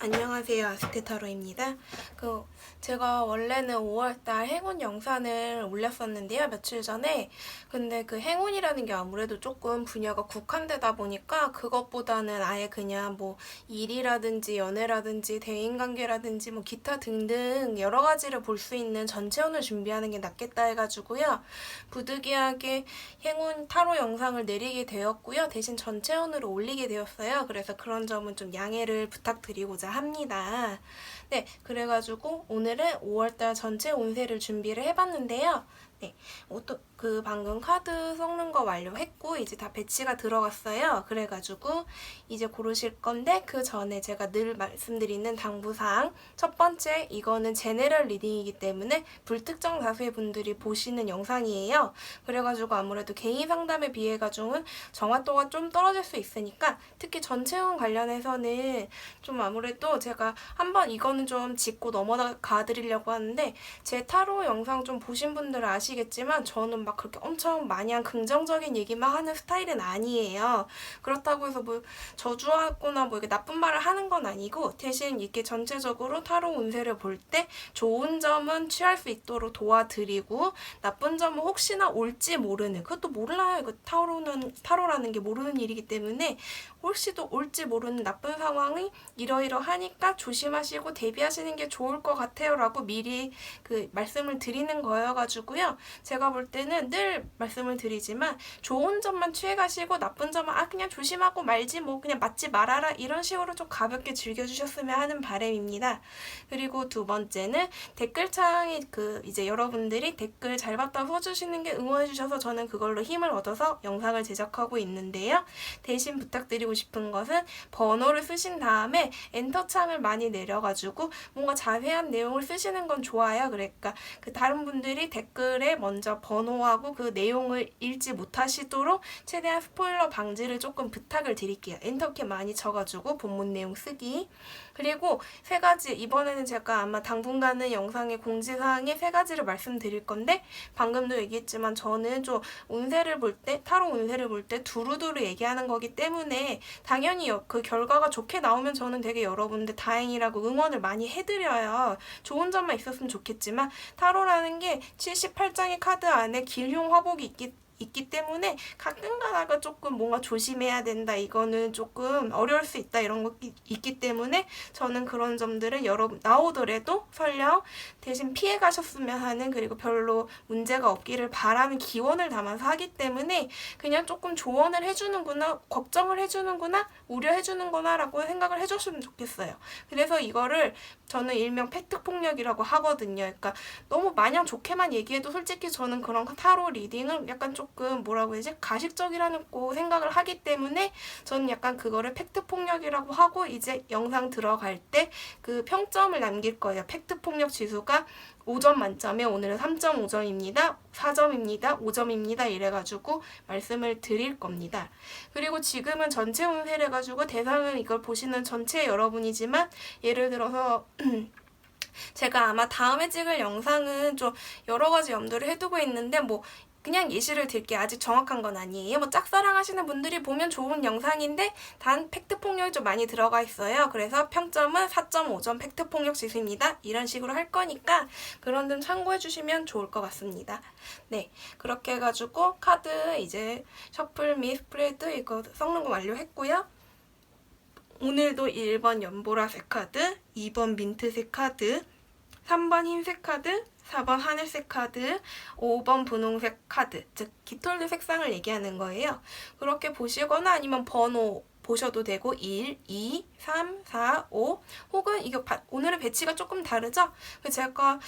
안녕하세요. 아스테타로입니다. 제가 원래는 5월달 행운 영상을 올렸었는데요. 며칠 전에. 근데 그 행운이라는 게 아무래도 조금 분야가 국한되다 보니까 그것보다는 아예 그냥 뭐 일이라든지 연애라든지 대인관계라든지 뭐 기타 등등 여러 가지를 볼 수 있는 전체운을 준비하는 게 낫겠다 해가지고요. 부득이하게 행운 타로 영상을 내리게 되었고요. 대신 전체운으로 올리게 되었어요. 그래서 그런 점은 좀 양해를 부탁드리고자 합니다. 네, 그래가지고 오늘은 5월달 전체 운세를 준비를 해봤는데요. 네, 방금 카드 섞는 거 완료했고 이제 다 배치가 들어갔어요. 그래가지고 이제 고르실 건데 그 전에 제가 늘 말씀드리는 당부사항 첫 번째, 이거는 제네럴 리딩이기 때문에 불특정 다수의 분들이 보시는 영상이에요. 그래가지고 아무래도 개인 상담에 비해가지고는 정확도가 좀 떨어질 수 있으니까 특히 전체운 관련해서는 좀 아무래도 제가 한번 이거는 좀 짚고 넘어가 드리려고 하는데 제 타로 영상 좀 보신 분들은 아시겠지만 저는 막 그렇게 엄청 마냥 긍정적인 얘기만 하는 스타일은 아니에요. 그렇다고 해서 뭐 저주하거나 뭐 이렇게 나쁜 말을 하는 건 아니고 대신 이렇게 전체적으로 타로 운세를 볼 때 좋은 점은 취할 수 있도록 도와드리고 나쁜 점은 혹시나 올지 모르는, 그것도 몰라요. 이거 타로라는 게 모르는 일이기 때문에 혹시도 올지 모르는 나쁜 상황이 이러이러하니까 조심하시고 대비하시는 게 좋을 것 같아요 라고 미리 그 말씀을 드리는 거여가지고요. 제가 볼 때는 늘 말씀을 드리지만 좋은 점만 취해가시고 나쁜 점은 그냥 조심하고 말지 뭐 그냥 맞지 말아라 이런 식으로 좀 가볍게 즐겨주셨으면 하는 바람입니다. 그리고 두 번째는 댓글창에 이제 여러분들이 댓글 잘 봤다고 써주시는 게 응원해주셔서 저는 그걸로 힘을 얻어서 영상을 제작하고 있는데요. 대신 부탁드리고 싶은 것은 번호를 쓰신 다음에 엔터 창을 많이 내려가지고 뭔가 자세한 내용을 쓰시는 건 좋아요. 그러니까 그 다른 분들이 댓글에 먼저 번호하고 그 내용을 읽지 못하시도록 최대한 스포일러 방지를 조금 부탁을 드릴게요. 엔터키 많이 쳐가지고 본문 내용 쓰기. 그리고 세 가지, 이번에는 제가 아마 당분간은 영상의 공지사항에 세 가지를 말씀드릴 건데 방금도 얘기했지만 저는 좀 운세를 볼 때, 타로 운세를 볼 때 두루두루 얘기하는 거기 때문에 당연히 그 결과가 좋게 나오면 저는 되게 여러분들 다행이라고 응원을 많이 해드려요. 좋은 점만 있었으면 좋겠지만 타로라는 게 78장의 카드 안에 길흉 화복이 있기 때문에 가끔 가다가 조금 뭔가 조심해야 된다, 이거는 조금 어려울 수 있다 이런 거 있기 때문에 저는 그런 점들은 여러분 나오더라도 설령 대신 피해 가셨으면 하는, 그리고 별로 문제가 없기를 바라는 기원을 담아서 하기 때문에 그냥 조금 조언을 해주는구나, 걱정을 해주는구나, 우려해주는구나 라고 생각을 해줬으면 좋겠어요. 그래서 이거를 저는 일명 팩트폭력이라고 하거든요. 그러니까 너무 마냥 좋게만 얘기해도 솔직히 저는 그런 타로 리딩을 약간 조금 뭐라고 해야지, 가식적이라고 생각을 하기 때문에 저는 약간 그거를 팩트폭력이라고 하고 이제 영상 들어갈 때 그 평점을 남길 거예요. 팩트폭력 지수가 5점 만점에 오늘은 3.5점입니다. 4점입니다. 5점입니다. 이래가지고 말씀을 드릴 겁니다. 그리고 지금은 전체 운세를 해가지고 대상은 이걸 보시는 전체 여러분이지만 예를 들어서 제가 아마 다음에 찍을 영상은 좀 여러 가지 염두를 해두고 있는데 뭐 그냥 예시를 들게, 아직 정확한 건 아니에요. 뭐 짝사랑 하시는 분들이 보면 좋은 영상인데 단 팩트폭력이 좀 많이 들어가 있어요. 그래서 평점은 4.5점 팩트폭력 지수입니다. 이런 식으로 할 거니까 그런 점 참고해 주시면 좋을 것 같습니다. 네, 그렇게 해가지고 카드 이제 셔플 및 스프레드 이거 섞는 거 완료했고요. 오늘도 1번 연보라색 카드, 2번 민트색 카드, 3번 흰색 카드, 4번 하늘색 카드, 5번 분홍색 카드, 즉 깃털들 색상을 얘기하는 거예요. 그렇게 보시거나 아니면 번호 보셔도 되고 1, 2, 3, 4, 5 혹은 이거 오늘의 배치가 조금 다르죠? 제가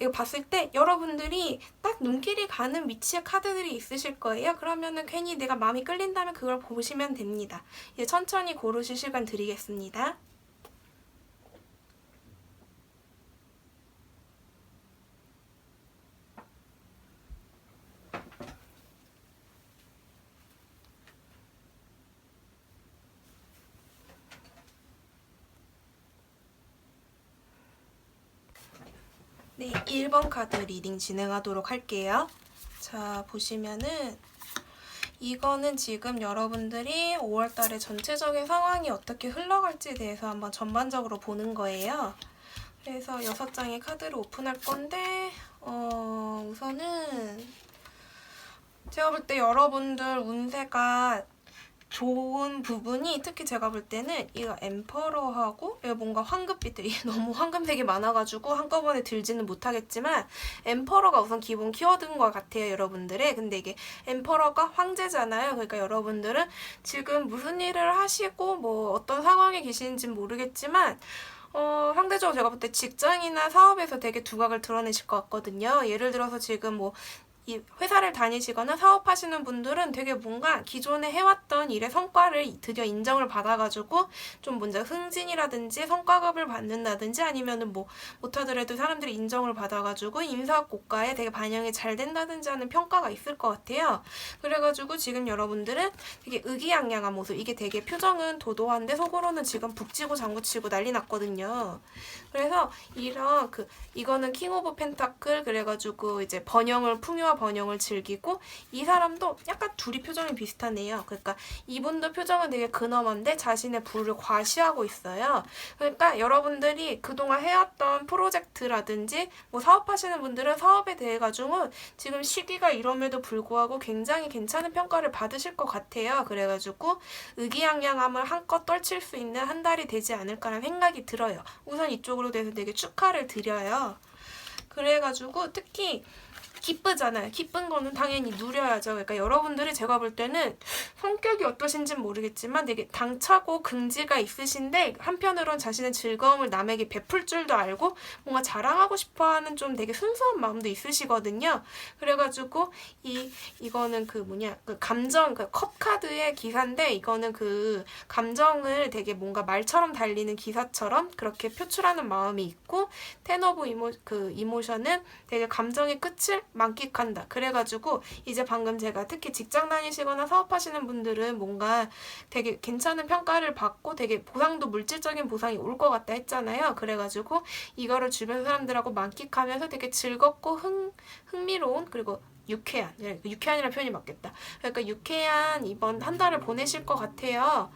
이거 봤을 때 여러분들이 딱 눈길이 가는 위치에 카드들이 있으실 거예요. 그러면은 괜히 내가 마음이 끌린다면 그걸 보시면 됩니다. 이제 천천히 고르실 시간 드리겠습니다. 네, 1번 카드 리딩 진행하도록 할게요. 자, 보시면은 이거는 지금 여러분들이 5월달에 전체적인 상황이 어떻게 흘러갈지에 대해서 한번 전반적으로 보는 거예요. 그래서 6장의 카드를 오픈할 건데 우선은 제가 볼 때 여러분들 운세가 좋은 부분이 특히 제가 볼 때는 이거 엠퍼러하고 이거 뭔가 황금빛들이 너무 황금색이 많아가지고 한꺼번에 들지는 못하겠지만 엠퍼러가 우선 기본 키워드인 것 같아요, 여러분들의. 근데 이게 엠퍼러가 황제잖아요. 그러니까 여러분들은 지금 무슨 일을 하시고 뭐 어떤 상황에 계시는지 모르겠지만 상대적으로 제가 볼 때 직장이나 사업에서 되게 두각을 드러내실 것 같거든요. 예를 들어서 지금 뭐 이 회사를 다니시거나 사업하시는 분들은 되게 뭔가 기존에 해왔던 일의 성과를 드디어 인정을 받아가지고 좀 먼저 승진이라든지 성과급을 받는다든지 아니면은 뭐 못하더라도 사람들이 인정을 받아가지고 인사고과에 되게 반영이 잘 된다든지 하는 평가가 있을 것 같아요. 그래가지고 지금 여러분들은 되게 의기양양한 모습, 이게 되게 표정은 도도한데 속으로는 지금 북치고 장구치고 난리 났거든요. 그래서 이거는 킹 오브 펜타클, 그래가지고 이제 풍요와 번영을 즐기고, 이 사람도 약간 둘이 표정이 비슷하네요. 그러니까 이분도 표정은 되게 근엄한데 자신의 부를 과시하고 있어요. 그러니까 여러분들이 그동안 해왔던 프로젝트라든지 뭐 사업하시는 분들은 사업에 대해 가지고 지금 시기가 이럼에도 불구하고 굉장히 괜찮은 평가를 받으실 것 같아요. 그래가지고 의기양양함을 한껏 떨칠 수 있는 한 달이 되지 않을까라는 생각이 들어요. 우선 이쪽으로 돼서 되게 축하를 드려요. 그래가지고 특히 기쁘잖아요. 기쁜 거는 당연히 누려야죠. 그러니까 여러분들이 제가 볼 때는 성격이 어떠신지는 모르겠지만 되게 당차고 긍지가 있으신데 한편으론 자신의 즐거움을 남에게 베풀 줄도 알고 뭔가 자랑하고 싶어하는 좀 되게 순수한 마음도 있으시거든요. 그래가지고 이거는 그 감정, 그 컵 카드의 기사인데 이거는 그 감정을 되게 뭔가 말처럼 달리는 기사처럼 그렇게 표출하는 마음이 있고, 텐 오브 이모션은 되게 감정의 끝을 만끽한다. 그래가지고 이제 방금 제가 특히 직장 다니시거나 사업하시는 분들은 뭔가 되게 괜찮은 평가를 받고 되게 보상도 물질적인 보상이 올 것 같다 했잖아요. 그래가지고 이거를 주변 사람들하고 만끽하면서 되게 즐겁고 흥미로운, 그리고 유쾌한이라는 표현이 맞겠다. 그러니까 유쾌한 이번 한 달을 보내실 것 같아요.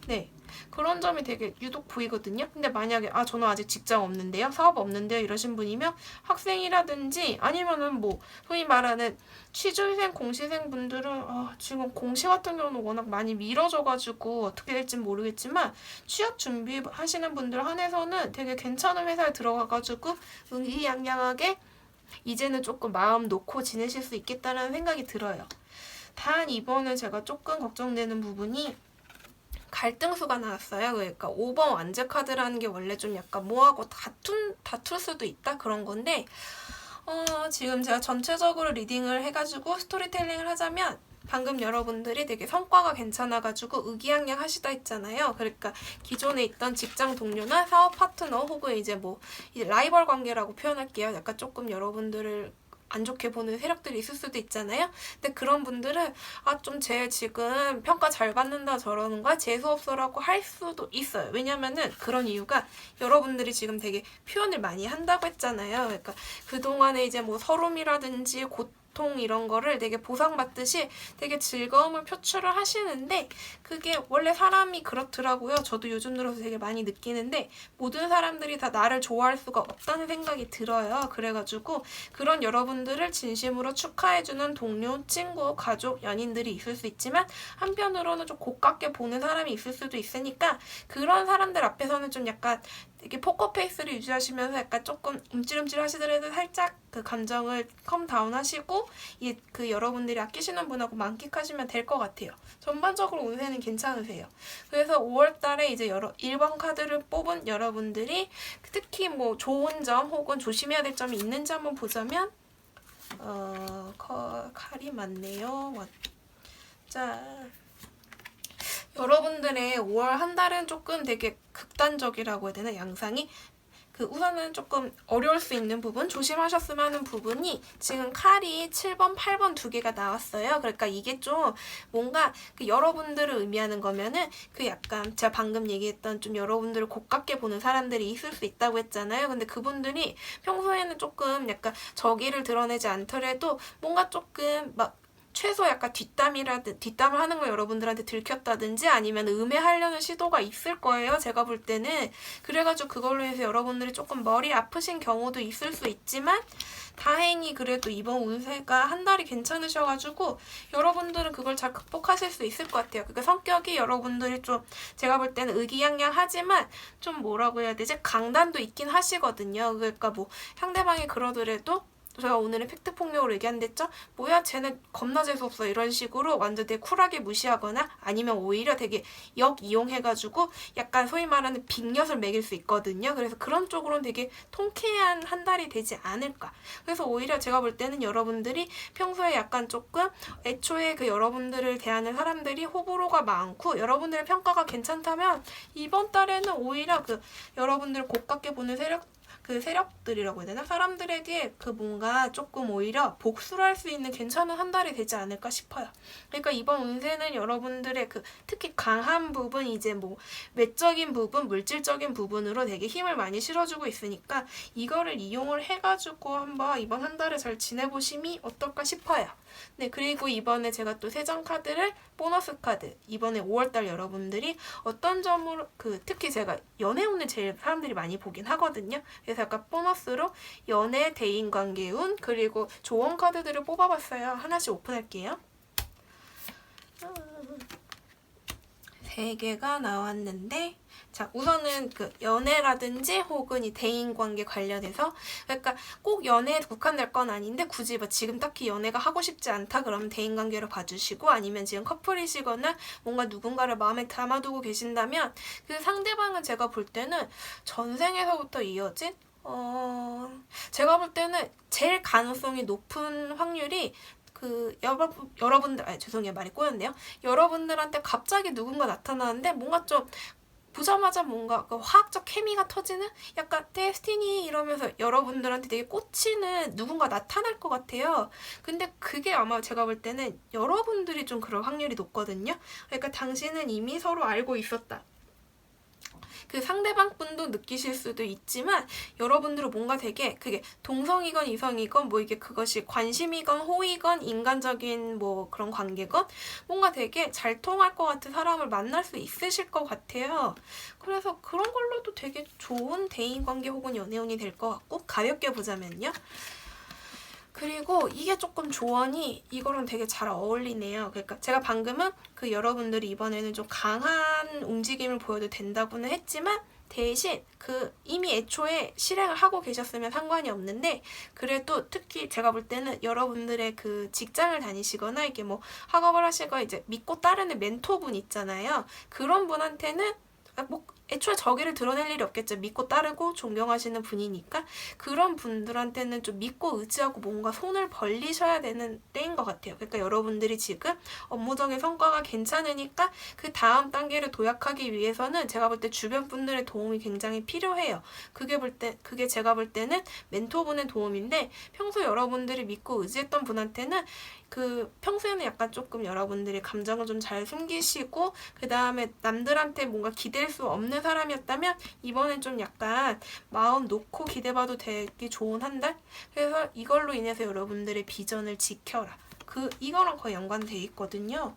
네. 그런 점이 되게 유독 보이거든요. 근데 만약에 저는 아직 직장 없는데요, 사업 없는데요 이러신 분이면 학생이라든지 아니면은 뭐 소위 말하는 취준생, 공시생 분들은 지금 공시 같은 경우는 워낙 많이 미뤄져가지고 어떻게 될지 모르겠지만 취업 준비하시는 분들 한해서는 되게 괜찮은 회사에 들어가가지고 의기양양하게 이제는 조금 마음 놓고 지내실 수 있겠다는 생각이 들어요. 단 이번에 제가 조금 걱정되는 부분이 갈등수가 나왔어요. 그러니까 5번 완제 카드라는 게 원래 좀 약간 뭐하고 다툴 수도 있다 그런 건데 지금 제가 전체적으로 리딩을 해가지고 스토리텔링을 하자면 방금 여러분들이 되게 성과가 괜찮아가지고 의기양양 하시다 했잖아요. 그러니까 기존에 있던 직장 동료나 사업 파트너 혹은 이제 라이벌 관계라고 표현할게요. 약간 조금 여러분들을 안 좋게 보는 세력들이 있을 수도 있잖아요. 근데 그런 분들은 좀 쟤 지금 평가 잘 받는다 저러는 거야? 재수없어라고 할 수도 있어요. 왜냐면은 그런 이유가 여러분들이 지금 되게 표현을 많이 한다고 했잖아요. 그러니까 그동안에 이제 서름이라든지 고통 이런 거를 되게 보상받듯이 되게 즐거움을 표출을 하시는데 그게 원래 사람이 그렇더라고요. 저도 요즘 들어서 되게 많이 느끼는데 모든 사람들이 다 나를 좋아할 수가 없다는 생각이 들어요. 그래가지고 그런 여러분들을 진심으로 축하해주는 동료, 친구, 가족, 연인들이 있을 수 있지만 한편으로는 좀 고깝게 보는 사람이 있을 수도 있으니까 그런 사람들 앞에서는 좀 약간 되게 포커페이스를 유지하시면서 약간 조금 움찔움찔 하시더라도 살짝 그 감정을 컴다운 하시고 그 여러분들이 아끼시는 분하고 만끽하시면 될 것 같아요. 전반적으로 운세는 괜찮으세요. 그래서 5월달에 이제 1번 카드를 뽑은 여러분들이 특히 좋은 점 혹은 조심해야 될 점이 있는지 한번 보자면 칼이 많네요. 자, 여러분들의 5월 한 달은 조금 되게 극단적이라고 해야 되나, 양상이? 우선은 조금 어려울 수 있는 부분, 조심하셨으면 하는 부분이 지금 칼이 7번, 8번 두 개가 나왔어요. 그러니까 이게 좀 뭔가 여러분들을 의미하는 거면은 약간 제가 방금 얘기했던 좀 여러분들을 고깝게 보는 사람들이 있을 수 있다고 했잖아요. 근데 그분들이 평소에는 조금 약간 저기를 드러내지 않더라도 뭔가 조금 최소 약간 뒷담을 하는 거 여러분들한테 들켰다든지 아니면 음해하려는 시도가 있을 거예요. 제가 볼 때는. 그래가지고 그걸로 해서 여러분들이 조금 머리 아프신 경우도 있을 수 있지만 다행히 그래도 이번 운세가 한 달이 괜찮으셔가지고 여러분들은 그걸 잘 극복하실 수 있을 것 같아요. 그러니까 성격이 여러분들이 좀 제가 볼 때는 의기양양하지만 좀 뭐라고 해야 되지? 강단도 있긴 하시거든요. 그러니까 뭐 상대방이 그러더라도 제가 오늘은 팩트폭력으로 얘기한댔죠? 뭐야 쟤는 겁나 재수없어 이런 식으로 완전 되게 쿨하게 무시하거나 아니면 오히려 되게 역이용해가지고 약간 소위 말하는 빅엿을 매길 수 있거든요. 그래서 그런 쪽으로는 되게 통쾌한 한 달이 되지 않을까. 그래서 오히려 제가 볼 때는 여러분들이 평소에 약간 조금 애초에 그 여러분들을 대하는 사람들이 호불호가 많고 여러분들의 평가가 괜찮다면 이번 달에는 오히려 그 여러분들을 고깝게 보는 세력들이라고 해야 되나? 사람들에게 그 뭔가 조금 오히려 복수를 할 수 있는 괜찮은 한 달이 되지 않을까 싶어요. 그러니까 이번 운세는 여러분들의 그 특히 강한 부분, 이제 뭐 외적인 부분, 물질적인 부분으로 되게 힘을 많이 실어주고 있으니까 이거를 이용을 해가지고 한번 이번 한 달을 잘 지내보심이 어떨까 싶어요. 네, 그리고 이번에 제가 또 세 장 카드를 보너스 카드, 이번에 5월달 여러분들이 어떤 점으로 특히 제가 연애운을 제일 사람들이 많이 보긴 하거든요. 그래서 약간 보너스로 연애, 대인관계운, 그리고 조언 카드들을 뽑아봤어요. 하나씩 오픈할게요. 3개가 나왔는데 자, 우선은 그 연애라든지 혹은 이 대인관계 관련해서 그러니까 꼭 연애에 국한될 건 아닌데 굳이 뭐 지금 딱히 연애가 하고 싶지 않다 그러면 대인관계로 봐주시고 아니면 지금 커플이시거나 뭔가 누군가를 마음에 담아두고 계신다면 그 상대방은 제가 볼 때는 전생에서부터 이어진 제가 볼 때는 제일 가능성이 높은 확률이 죄송해요. 말이 꼬였네요. 여러분들한테 갑자기 누군가 나타나는데 뭔가 좀 보자마자 뭔가 그 화학적 케미가 터지는 약간 데스티니 이러면서 여러분들한테 되게 꽂히는 누군가 나타날 것 같아요. 근데 그게 아마 제가 볼 때는 여러분들이 좀 그럴 확률이 높거든요. 그러니까 당신은 이미 서로 알고 있었다. 그 상대방 분도 느끼실 수도 있지만 여러분들은 뭔가 되게 그게 동성이건 이성이건 뭐 이게 그것이 관심이건 호의건 인간적인 뭐 그런 관계건 뭔가 되게 잘 통할 것 같은 사람을 만날 수 있으실 것 같아요. 그래서 그런 걸로도 되게 좋은 대인관계 혹은 연애운이 될 것 같고 가볍게 보자면요. 그리고 이게 조금 조언이 이거랑 되게 잘 어울리네요. 그러니까 제가 방금은 그 여러분들이 이번에는 좀 강한 움직임을 보여도 된다고는 했지만 대신 그 이미 애초에 실행을 하고 계셨으면 상관이 없는데 그래도 특히 제가 볼 때는 여러분들의 그 직장을 다니시거나 이게 뭐 학업을 하시거나 이제 믿고 따르는 멘토분 있잖아요. 그런 분한테는 뭐 애초에 저기를 드러낼 일이 없겠죠. 믿고 따르고 존경하시는 분이니까 그런 분들한테는 좀 믿고 의지하고 뭔가 손을 벌리셔야 되는 때인 것 같아요. 그러니까 여러분들이 지금 업무적인 성과가 괜찮으니까 그 다음 단계를 도약하기 위해서는 제가 볼 때 주변 분들의 도움이 굉장히 필요해요. 그게 제가 볼 때는 멘토분의 도움인데 평소 여러분들이 믿고 의지했던 분한테는 그 평소에는 약간 조금 여러분들이 감정을 좀 잘 숨기시고 그 다음에 남들한테 뭔가 기댈 수 없는 사람이었다면 이번엔 좀 약간 마음 놓고 기대봐도 되게 좋은 한 달? 그래서 이걸로 인해서 여러분들의 비전을 지켜라. 이거랑 거의 연관돼 있거든요.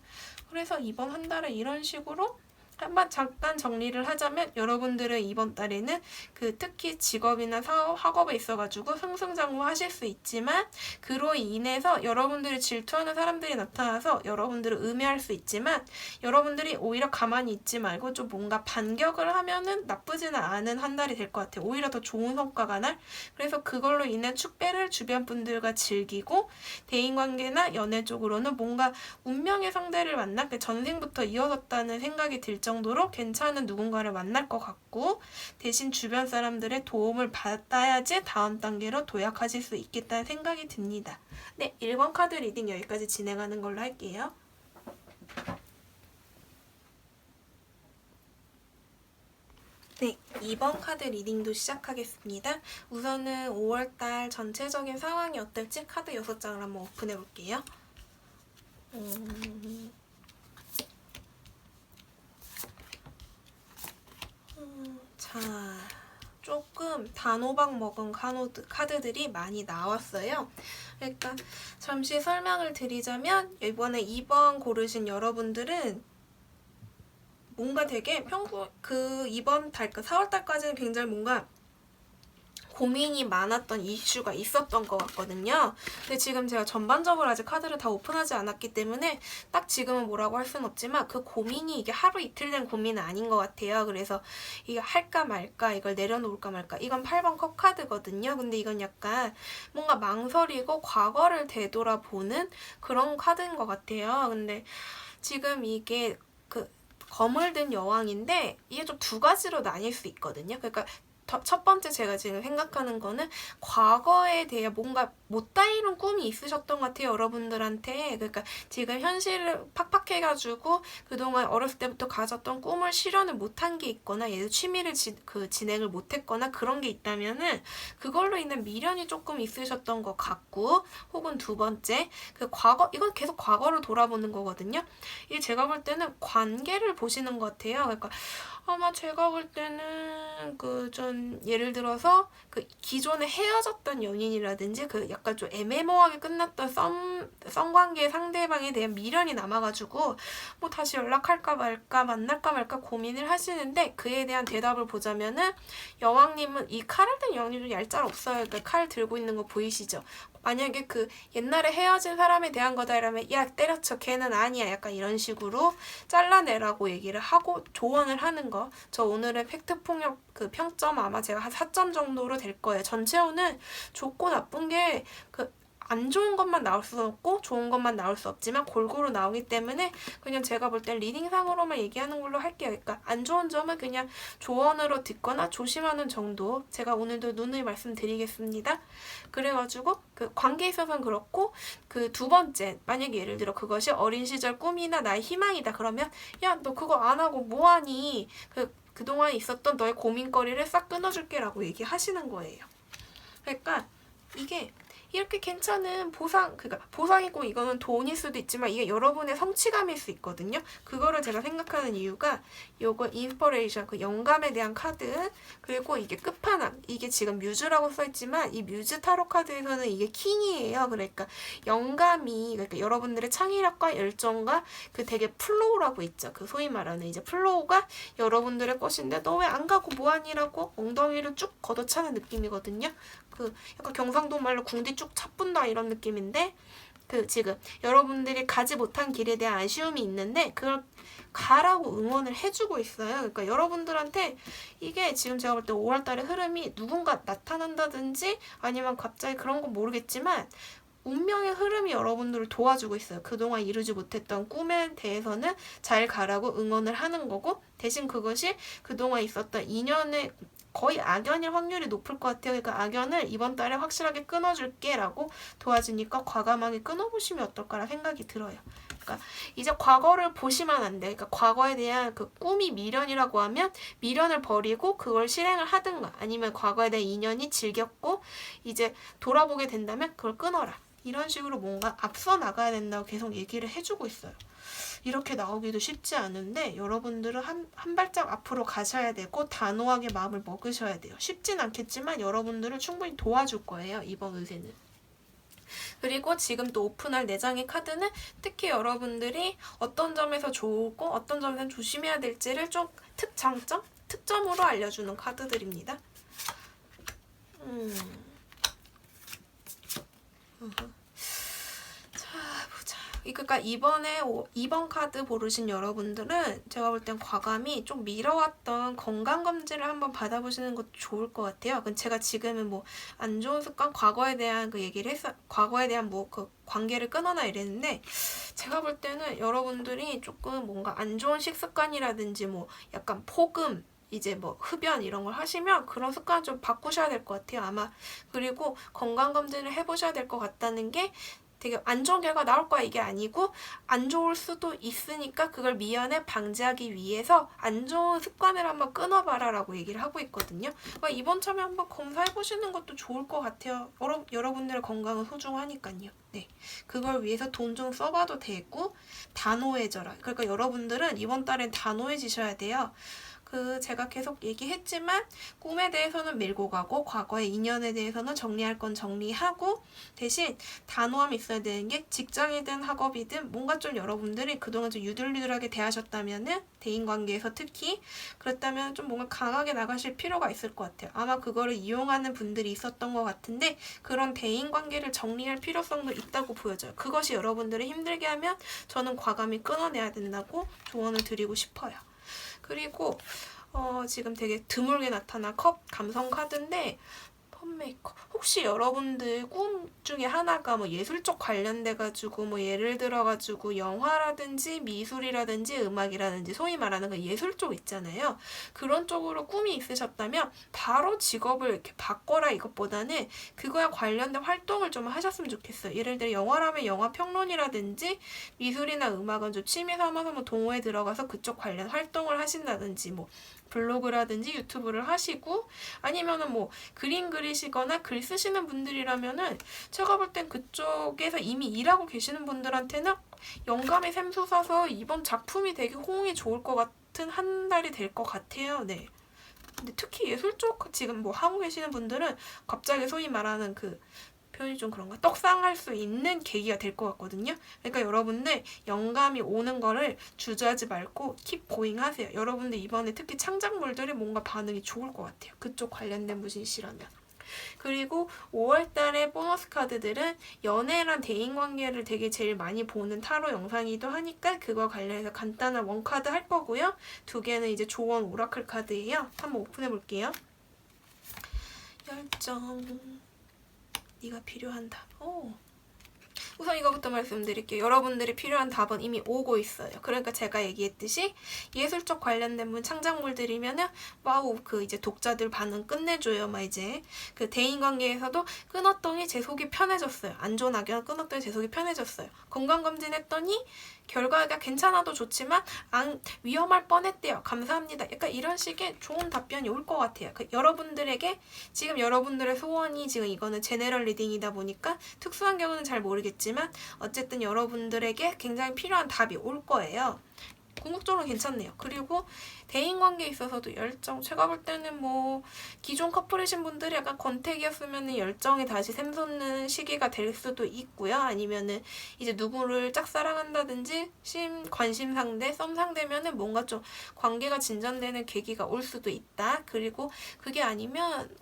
그래서 이번 한 달은 이런 식으로 한번 잠깐 정리를 하자면 여러분들은 이번 달에는 그 특히 직업이나 사업, 학업에 있어가지고 승승장구하실 수 있지만 그로 인해서 여러분들이 질투하는 사람들이 나타나서 여러분들을 음해할 수 있지만 여러분들이 오히려 가만히 있지 말고 좀 뭔가 반격을 하면은 나쁘지는 않은 한 달이 될 것 같아요. 오히려 더 좋은 성과가 날. 그래서 그걸로 인한 축배를 주변 분들과 즐기고 대인관계나 연애 쪽으로는 뭔가 운명의 상대를 만나 전생부터 이어졌다는 생각이 들 정도로 괜찮은 누군가를 만날 것 같고 대신 주변 사람들의 도움을 받아야지 다음 단계로 도약하실 수 있겠다는 생각이 듭니다. 네, 1번 카드 리딩 여기까지 진행하는 걸로 할게요. 네, 2번 카드 리딩도 시작하겠습니다. 우선은 5월달 전체적인 상황이 어떨지 카드 6장을 한번 오픈해 볼게요. 자, 조금 단호박 먹은 카드들이 많이 나왔어요. 그러니까 잠시 설명을 드리자면 이번에 2번 고르신 여러분들은 뭔가 되게 이번 달, 4월달까지는 굉장히 뭔가 고민이 많았던 이슈가 있었던 것 같거든요. 근데 지금 제가 전반적으로 아직 카드를 다 오픈하지 않았기 때문에 딱 지금은 뭐라고 할 수는 없지만 그 고민이 이게 하루 이틀 된 고민은 아닌 것 같아요. 그래서 이게 할까 말까, 이걸 내려놓을까 말까. 이건 8번 컵 카드거든요. 근데 이건 약간 뭔가 망설이고 과거를 되돌아보는 그런 카드인 것 같아요. 근데 지금 이게 검을 든 여왕인데 이게 좀 두 가지로 나뉠 수 있거든요. 그러니까 첫 번째 제가 지금 생각하는 거는 과거에 대해 뭔가 못다 이룬 꿈이 있으셨던 것 같아요, 여러분들한테. 그러니까 지금 현실을 팍팍해가지고 그동안 어렸을 때부터 가졌던 꿈을 실현을 못한 게 있거나 얘도 취미를 진행을 못했거나 그런 게 있다면은 그걸로 인한 미련이 조금 있으셨던 것 같고, 혹은 두 번째 이건 계속 과거를 돌아보는 거거든요. 이게 제가 볼 때는 관계를 보시는 것 같아요. 그러니까 아마 제가 볼 때는 예를 들어서 기존에 헤어졌던 연인이라든지 약간 좀 애매모호하게 끝났던 썸관계 상대방에 대한 미련이 남아가지고 뭐 다시 연락할까 말까 만날까 말까 고민을 하시는데, 그에 대한 대답을 보자면은 여왕님은 이 칼을 든 여왕님 좀 얄짤없어요. 그러니까 칼 들고 있는 거 보이시죠? 만약에 옛날에 헤어진 사람에 대한 거다 이러면 야 때려쳐 걔는 아니야 약간 이런 식으로 잘라내라고 얘기를 하고 조언을 하는 거. 저 오늘의 팩트폭력 평점 아마 제가 한 4점 정도로 될 거예요. 전체로는 좋고 나쁜 게 안 좋은 것만 나올 수 없고 좋은 것만 나올 수 없지만 골고루 나오기 때문에 그냥 제가 볼 땐 리딩상으로만 얘기하는 걸로 할게요. 그러니까 안 좋은 점은 그냥 조언으로 듣거나 조심하는 정도, 제가 오늘도 누누이 말씀드리겠습니다. 그래가지고 관계에 있어서는 그렇고, 두 번째, 만약에 예를 들어 그것이 어린 시절 꿈이나 나의 희망이다 그러면 야 너 그거 안 하고 뭐하니, 그동안 있었던 너의 고민거리를 싹 끊어줄게 라고 얘기하시는 거예요. 그러니까 이게 이렇게 괜찮은 그러니까 보상이고 이거는 돈일 수도 있지만 이게 여러분의 성취감일 수 있거든요. 그거를 제가 생각하는 이유가 요거 인스퍼레이션, 영감에 대한 카드, 그리고 이게 끝판왕, 이게 지금 뮤즈라고 써있지만 이 뮤즈 타로 카드에서는 이게 킹이에요. 그러니까 그러니까 여러분들의 창의력과 열정과 되게 플로우라고 있죠. 소위 말하는 이제 플로우가 여러분들의 것인데 너 왜 안 가고 뭐하니라고 엉덩이를 쭉 걷어차는 느낌이거든요. 약간 경상도 말로 궁디 쭉 차뿐다 이런 느낌인데, 지금 여러분들이 가지 못한 길에 대한 아쉬움이 있는데 그걸 가라고 응원을 해주고 있어요. 그러니까 여러분들한테 이게 지금 제가 볼 때 5월달의 흐름이 누군가 나타난다든지 아니면 갑자기 그런 건 모르겠지만 운명의 흐름이 여러분들을 도와주고 있어요. 그동안 이루지 못했던 꿈에 대해서는 잘 가라고 응원을 하는 거고, 대신 그것이 그동안 있었던 인연의 거의 악연일 확률이 높을 것 같아요. 그러니까 악연을 이번 달에 확실하게 끊어줄게 라고 도와주니까 과감하게 끊어보시면 어떨까라는 생각이 들어요. 그러니까 이제 과거를 보시면 안 돼. 그러니까 과거에 대한 꿈이 미련이라고 하면 미련을 버리고 그걸 실행을 하든가, 아니면 과거에 대한 인연이 질겼고 이제 돌아보게 된다면 그걸 끊어라. 이런 식으로 뭔가 앞서 나가야 된다고 계속 얘기를 해주고 있어요. 이렇게 나오기도 쉽지 않은데 여러분들은 한 발짝 앞으로 가셔야 되고 단호하게 마음을 먹으셔야 돼요. 쉽진 않겠지만 여러분들을 충분히 도와줄 거예요, 이번 운세는. 그리고 지금 또 오픈할 4장의 카드는 특히 여러분들이 어떤 점에서 좋고 어떤 점에서 조심해야 될지를 좀 특점으로 알려주는 카드들입니다. 그러니까 이번에 2번 카드 고르신 여러분들은 제가 볼 땐 과감히 좀 미뤄왔던 건강검진을 한번 받아보시는 것도 좋을 것 같아요. 제가 지금은 안 좋은 습관, 과거에 대한 얘기를 과거에 대한 관계를 끊어나 이랬는데, 제가 볼 때는 여러분들이 조금 뭔가 안 좋은 식습관이라든지 약간 폭음, 이제 흡연 이런 걸 하시면 그런 습관 좀 바꾸셔야 될 것 같아요, 아마. 그리고 건강검진을 해보셔야 될 것 같다는 게, 되게 안 좋은 결과 나올 거야 이게 아니고 안 좋을 수도 있으니까 그걸 미연에 방지하기 위해서 안 좋은 습관을 한번 끊어봐라 라고 얘기를 하고 있거든요. 그러니까 이번 참에 한번 검사해보시는 것도 좋을 것 같아요. 여러분들의 건강은 소중하니까요. 네, 그걸 위해서 돈 좀 써봐도 되고 단호해져라. 그러니까 여러분들은 이번 달엔 단호해지셔야 돼요. 제가 계속 얘기했지만 꿈에 대해서는 밀고 가고 과거의 인연에 대해서는 정리할 건 정리하고 대신 단호함이 있어야 되는 게 직장이든 학업이든 뭔가 좀 여러분들이 그동안 좀 유들유들하게 대하셨다면은 대인관계에서 특히 그렇다면 좀 뭔가 강하게 나가실 필요가 있을 것 같아요. 아마 그거를 이용하는 분들이 있었던 것 같은데 그런 대인관계를 정리할 필요성도 있다고 보여져요. 그것이 여러분들을 힘들게 하면 저는 과감히 끊어내야 된다고 조언을 드리고 싶어요. 그리고 지금 되게 드물게 나타난 감성 카드인데 펀메이커. 혹시 여러분들 꿈 중에 하나가 뭐 예술 쪽 관련돼가지고 뭐 예를 들어가지고 영화라든지 미술이라든지 음악이라든지 소위 말하는 그 예술 쪽 있잖아요. 그런 쪽으로 꿈이 있으셨다면 바로 직업을 이렇게 바꿔라 이것보다는 그거에 관련된 활동을 좀 하셨으면 좋겠어요. 예를 들어 영화라면 영화 평론이라든지 미술이나 음악은 좀 취미 삼아서 뭐 동호회 들어가서 그쪽 관련 활동을 하신다든지 뭐 블로그라든지 유튜브를 하시고 아니면은 뭐 그림 그리시거나 글 쓰시는 분들이라면은 제가 볼 땐 그쪽에서 이미 일하고 계시는 분들한테는 영감이 샘솟아서 이번 작품이 되게 호응이 좋을 것 같은 한 달이 될 것 같아요. 네. 근데 특히 예술 쪽 지금 뭐 하고 계시는 분들은 갑자기 소위 말하는 그 표현이 좀 그런가? 떡상할 수 있는 계기가 될 것 같거든요. 그러니까 여러분들 영감이 오는 거를 주저하지 말고 keep going 하세요. 여러분들 이번에 특히 창작물들이 뭔가 반응이 좋을 것 같아요. 그쪽 관련된 무엇이라면. 그리고 5월달에 보너스 카드들은 연애랑 대인관계를 되게 제일 많이 보는 타로 영상이기도 하니까 그거 관련해서 간단한 원카드 할 거고요. 두 개는 이제 조언 오라클 카드예요. 한번 오픈해 볼게요. 열정 네가 필요한 답. 우선 이거부터 말씀드릴게요. 여러분들이 필요한 답은 이미 오고 있어요. 그러니까 제가 얘기했듯이 예술적 관련된 창작물들이면은 와우 그 이제 독자들 반응 끝내줘요. 막 이제 그 대인관계에서도 끊었더니 제 속이 편해졌어요. 안 좋은 악연 끊었더니 제 속이 편해졌어요. 건강검진했더니 결과가 괜찮아도 좋지만 위험할 뻔했대요. 감사합니다. 약간 이런 식의 좋은 답변이 올 것 같아요. 여러분들에게 지금 여러분들의 소원이 지금 이거는 제너럴 리딩이다 보니까 특수한 경우는 잘 모르겠지만 어쨌든 여러분들에게 굉장히 필요한 답이 올 거예요. 궁극적으로 괜찮네요. 그리고 대인관계에 있어서도 열정, 제가 볼 때는 뭐 기존 커플이신 분들이 약간 권태기였으면 열정이 다시 샘솟는 시기가 될 수도 있고요. 아니면은 이제 누구를 짝사랑한다든지 관심 상대, 썸 상대면은 뭔가 좀 관계가 진전되는 계기가 올 수도 있다. 그리고 그게 아니면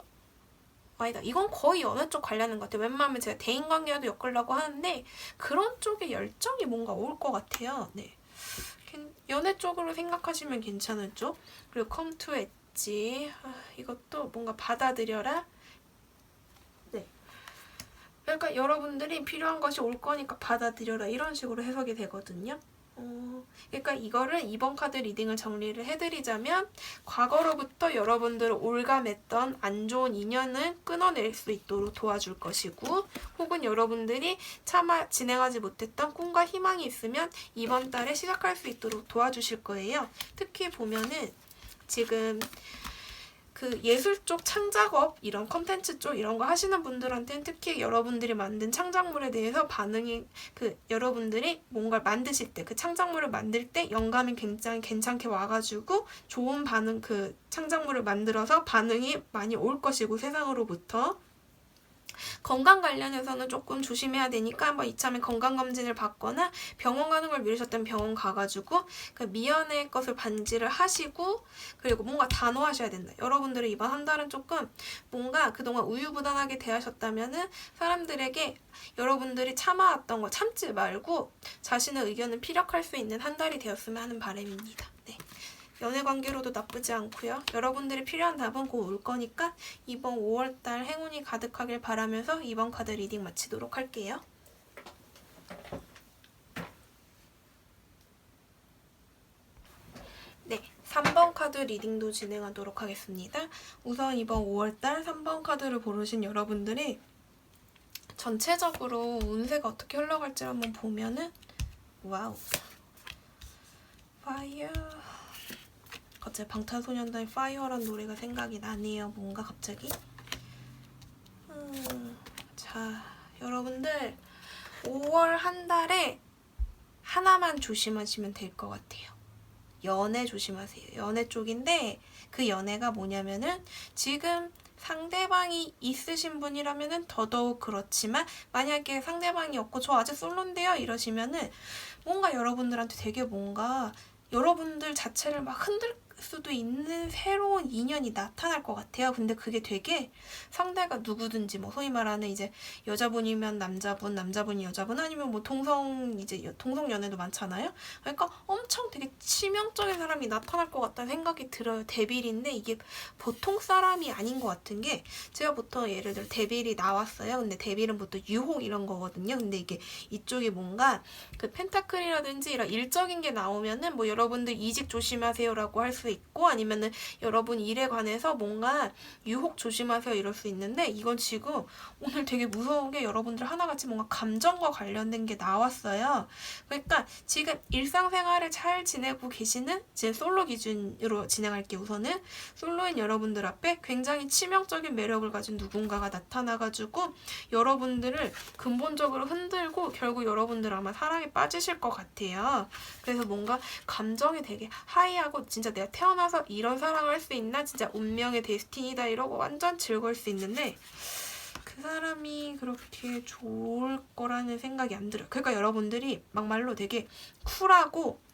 아니다. 이건 거의 연애 쪽 관련된 것 같아요. 웬만하면 제가 대인관계도 엮으려고 하는데 그런 쪽에 열정이 뭔가 올 것 같아요. 네. 연애 쪽으로 생각하시면 괜찮았죠? 그리고 come to 엣지 이것도 뭔가 받아들여라. 네. 그러니까 여러분들이 필요한 것이 올 거니까 받아들여라 이런 식으로 해석이 되거든요. 그러니까 이거를 이번 카드 리딩을 정리를 해드리자면 과거로부터 여러분들을 올감했던 안 좋은 인연을 끊어낼 수 있도록 도와줄 것이고 혹은 여러분들이 차마 진행하지 못했던 꿈과 희망이 있으면 이번 달에 시작할 수 있도록 도와주실 거예요. 특히 보면은 지금 그 예술 쪽 창작업 이런 컨텐츠 쪽 이런 거 하시는 분들한테는 특히 여러분들이 만든 창작물에 대해서 반응이 여러분들이 뭔가를 만드실 때 그 창작물을 만들 때 영감이 굉장히 괜찮게 와가지고 좋은 반응 그 창작물을 만들어서 반응이 많이 올 것이고 세상으로부터 건강 관련해서는 조금 조심해야 되니까 한번 이참에 건강검진을 받거나 병원 가는 걸 미루셨다면 병원 가가지고 그 미연의 것을 반지를 하시고 그리고 뭔가 단호하셔야 된다. 여러분들은 이번 한 달은 조금 뭔가 그동안 우유부단하게 대하셨다면은 사람들에게 여러분들이 참아왔던 거 참지 말고 자신의 의견을 피력할 수 있는 한 달이 되었으면 하는 바람입니다. 네. 연애관계로도 나쁘지 않고요. 여러분들이 필요한 답은 곧 올 거니까 이번 5월달 행운이 가득하길 바라면서 이번 카드 리딩 마치도록 할게요. 네, 3번 카드 리딩도 진행하도록 하겠습니다. 우선 이번 5월달 3번 카드를 고르신 여러분들이 전체적으로 운세가 어떻게 흘러갈지 한번 보면은 와우 파이어 갑자기 방탄소년단의 파이어란 노래가 생각이 나네요. 뭔가 갑자기. 자, 여러분들 5월 한 달에 하나만 조심하시면 될 것 같아요. 연애 조심하세요. 연애 쪽인데 그 연애가 뭐냐면은 지금 상대방이 있으신 분이라면은 더더욱 그렇지만 만약에 상대방이 없고 저 아직 솔로인데요 이러시면은 뭔가 여러분들한테 되게 뭔가 여러분들 자체를 막 흔들 수도 있는 새로운 인연이 나타날 것 같아요. 근데 그게 되게 상대가 누구든지 뭐 소위 말하는 이제 여자분이면 남자분, 남자분이 여자분 아니면 뭐 동성 연애도 많잖아요. 그러니까 엄청 되게 치명적인 사람이 나타날 것 같다는 생각이 들어요. 데빌인데 이게 보통 사람이 아닌 것 같은 게 제가 보통 예를 들어 데빌이 나왔어요. 근데 데빌은 보통 유혹 이런 거거든요. 근데 이게 이쪽이 뭔가 그 펜타클이라든지 이런 일적인 게 나오면은 뭐 여러분들 이직 조심하세요라고 할 수 있고 아니면은 여러분 일에 관해서 뭔가 유혹 조심하세요 이럴 수 있는데 이건 지금 오늘 되게 무서운 게 여러분들 하나같이 뭔가 감정과 관련된 게 나왔어요. 그러니까 지금 일상생활을 잘 지내고 계시는 제 솔로 기준으로 진행할게요. 우선은 솔로인 여러분들 앞에 굉장히 치명적인 매력을 가진 누군가가 나타나가지고 여러분들을 근본적으로 흔들고 결국 여러분들 아마 사랑에 빠지실 것 같아요. 그래서 뭔가 감정이 되게 하이하고 진짜 내가 태어나서 이런 사랑을 할 수 있나? 진짜 운명의 데스티니다 이러고 완전 즐거울 수 있는데 그 사람이 그렇게 좋을 거라는 생각이 안 들어요. 그러니까 여러분들이 막말로 되게 쿨하고